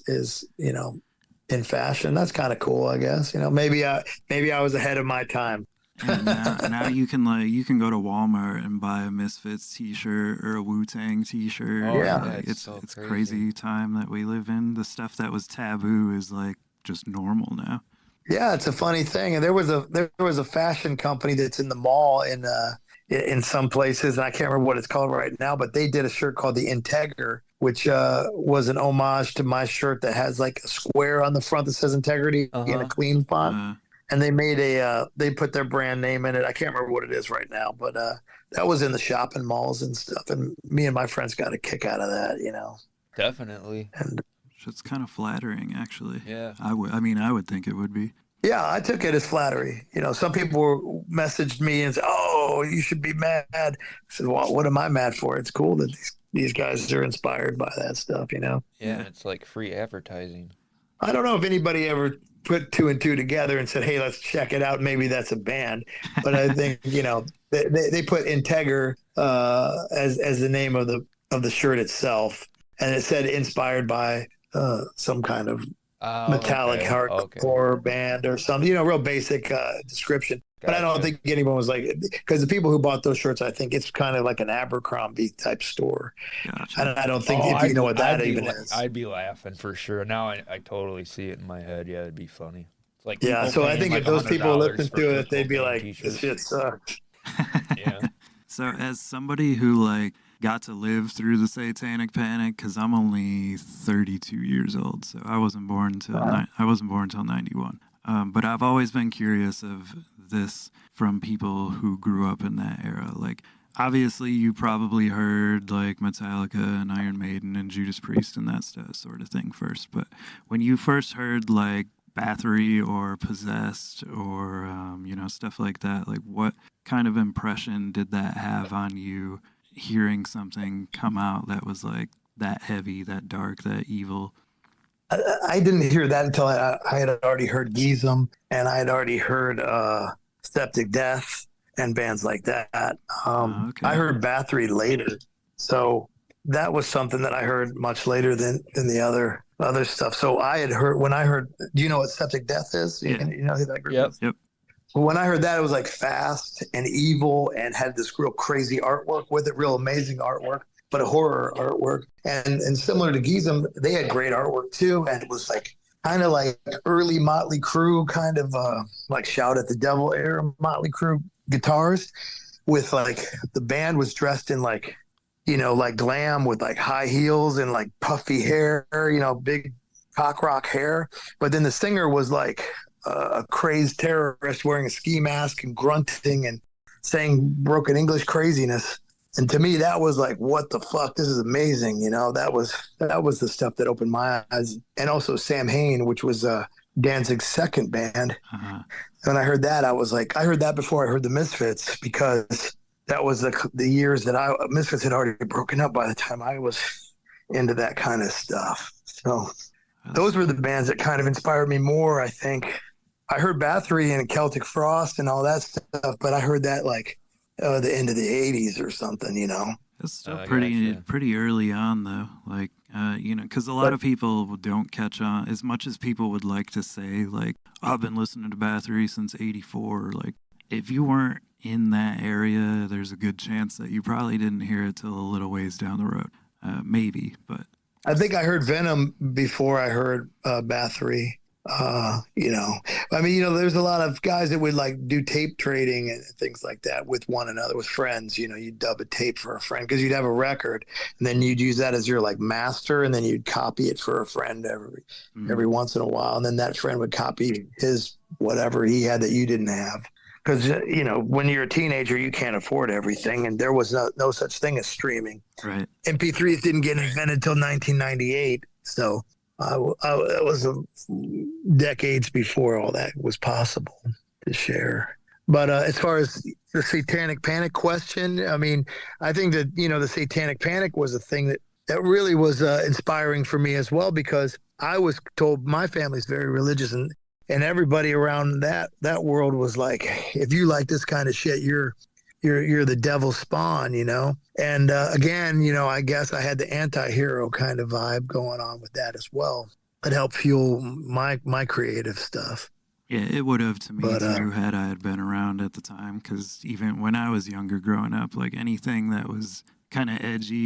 in fashion. That's kind of cool, I guess. Maybe I was ahead of my time. And now you can go to Walmart and buy a Misfits t-shirt or a Wu-Tang t-shirt. Oh, yeah. It's crazy time that we live in. The stuff that was taboo is like just normal now. Yeah, it's a funny thing. And there was a fashion company that's in the mall in some places, and I can't remember what it's called right now, but they did a shirt called the Integer, which was an homage to my shirt that has like a square on the front that says Integrity in a clean font. And they made they put their brand name in it. I can't remember what it is right now, but that was in the shopping malls and stuff. And me and my friends got a kick out of that, Definitely. And it's kind of flattering, actually. Yeah. I would think it would be. yeah, I took it as flattery. Some people messaged me and said, "Oh, you should be mad." I said, "Well, what am I mad for? It's cool that these guys are inspired by that stuff, Yeah, it's like free advertising. I don't know if anybody ever put two and two together and said, "Hey, let's check it out. Maybe that's a band." But I think they put Integer as the name of the shirt itself, and it said inspired by some kind of metallic hardcore band or something. Real basic description. But I don't think anyone was like, because the people who bought those shirts, I think it's kind of like an Abercrombie type store. Gotcha. And I don't think if you know what that even is. I'd be laughing for sure. Now I totally see it in my head. Yeah, it'd be funny. It's like so I think if those people listened to it, they'd be like, this shit sucks. Yeah. So as somebody who got to live through the satanic panic, because I'm only 32 years old, so I wasn't born until 91. But I've always been curious of this from people who grew up in that era. Like, obviously, you probably heard like Metallica and Iron Maiden and Judas Priest and that stuff, sort of thing first. But when you first heard like Bathory or Possessed or stuff like that, like what kind of impression did that have on you? Hearing something come out that was like that heavy, that dark, that evil? I didn't hear that until I had already heard Geezem, and I had already heard Septic Death and bands like that. Okay. I heard Bathory later, so that was something that I heard much later than the other stuff. So I had heard when I heard. Do you know what Septic Death is? Yeah. You know who that group Yep. is? Yep. When I heard that, it was like fast and evil and had this real crazy artwork with it, real amazing artwork, but a horror artwork. And similar to Geezem, they had great artwork too. And it was like kind of like early Motley Crue, kind of like Shout at the Devil era Motley Crue guitars with like the band was dressed in like, like glam with like high heels and like puffy hair, big cock rock hair. But then the singer was like, a crazed terrorist wearing a ski mask and grunting and saying broken English craziness. And to me, that was like, what the fuck? This is amazing. That was the stuff that opened my eyes. And also Sam Hain, which was Danzig's second band. Uh-huh. When I heard that, I was like, I heard that before I heard the Misfits, because that was the years that Misfits had already broken up by the time I was into that kind of stuff. So those were the bands that kind of inspired me more, I think. I heard Bathory and Celtic Frost and all that stuff, but I heard that like the end of the 80s or something, It's still pretty early on, though. Like, because a lot of people don't catch on. As much as people would like to say, like, I've been listening to Bathory since '84. Like, if you weren't in that area, there's a good chance that you probably didn't hear it till a little ways down the road. Maybe, but I think I heard Venom before I heard Bathory. I mean, there's a lot of guys that would like do tape trading and things like that with one another, with friends. You'd dub a tape for a friend because you'd have a record, and then you'd use that as your like master, and then you'd copy it for a friend every once in a while, and then that friend would copy his whatever he had that you didn't have. Because when you're a teenager, you can't afford everything, and there was no such thing as streaming. right. MP3s didn't get invented until 1998, so. That was decades before all that was possible to share. But as far as the Satanic Panic question, I mean, I think that, the Satanic Panic was a thing that really was inspiring for me as well, because I was told my family's very religious, and everybody around that world was like, if you like this kind of shit, you're the devil's spawn, And again, I guess I had the anti-hero kind of vibe going on with that as well. It helped fuel my creative stuff. Yeah, it would have to me too, had I had been around at the time, because even when I was younger growing up, like anything that was kind of edgy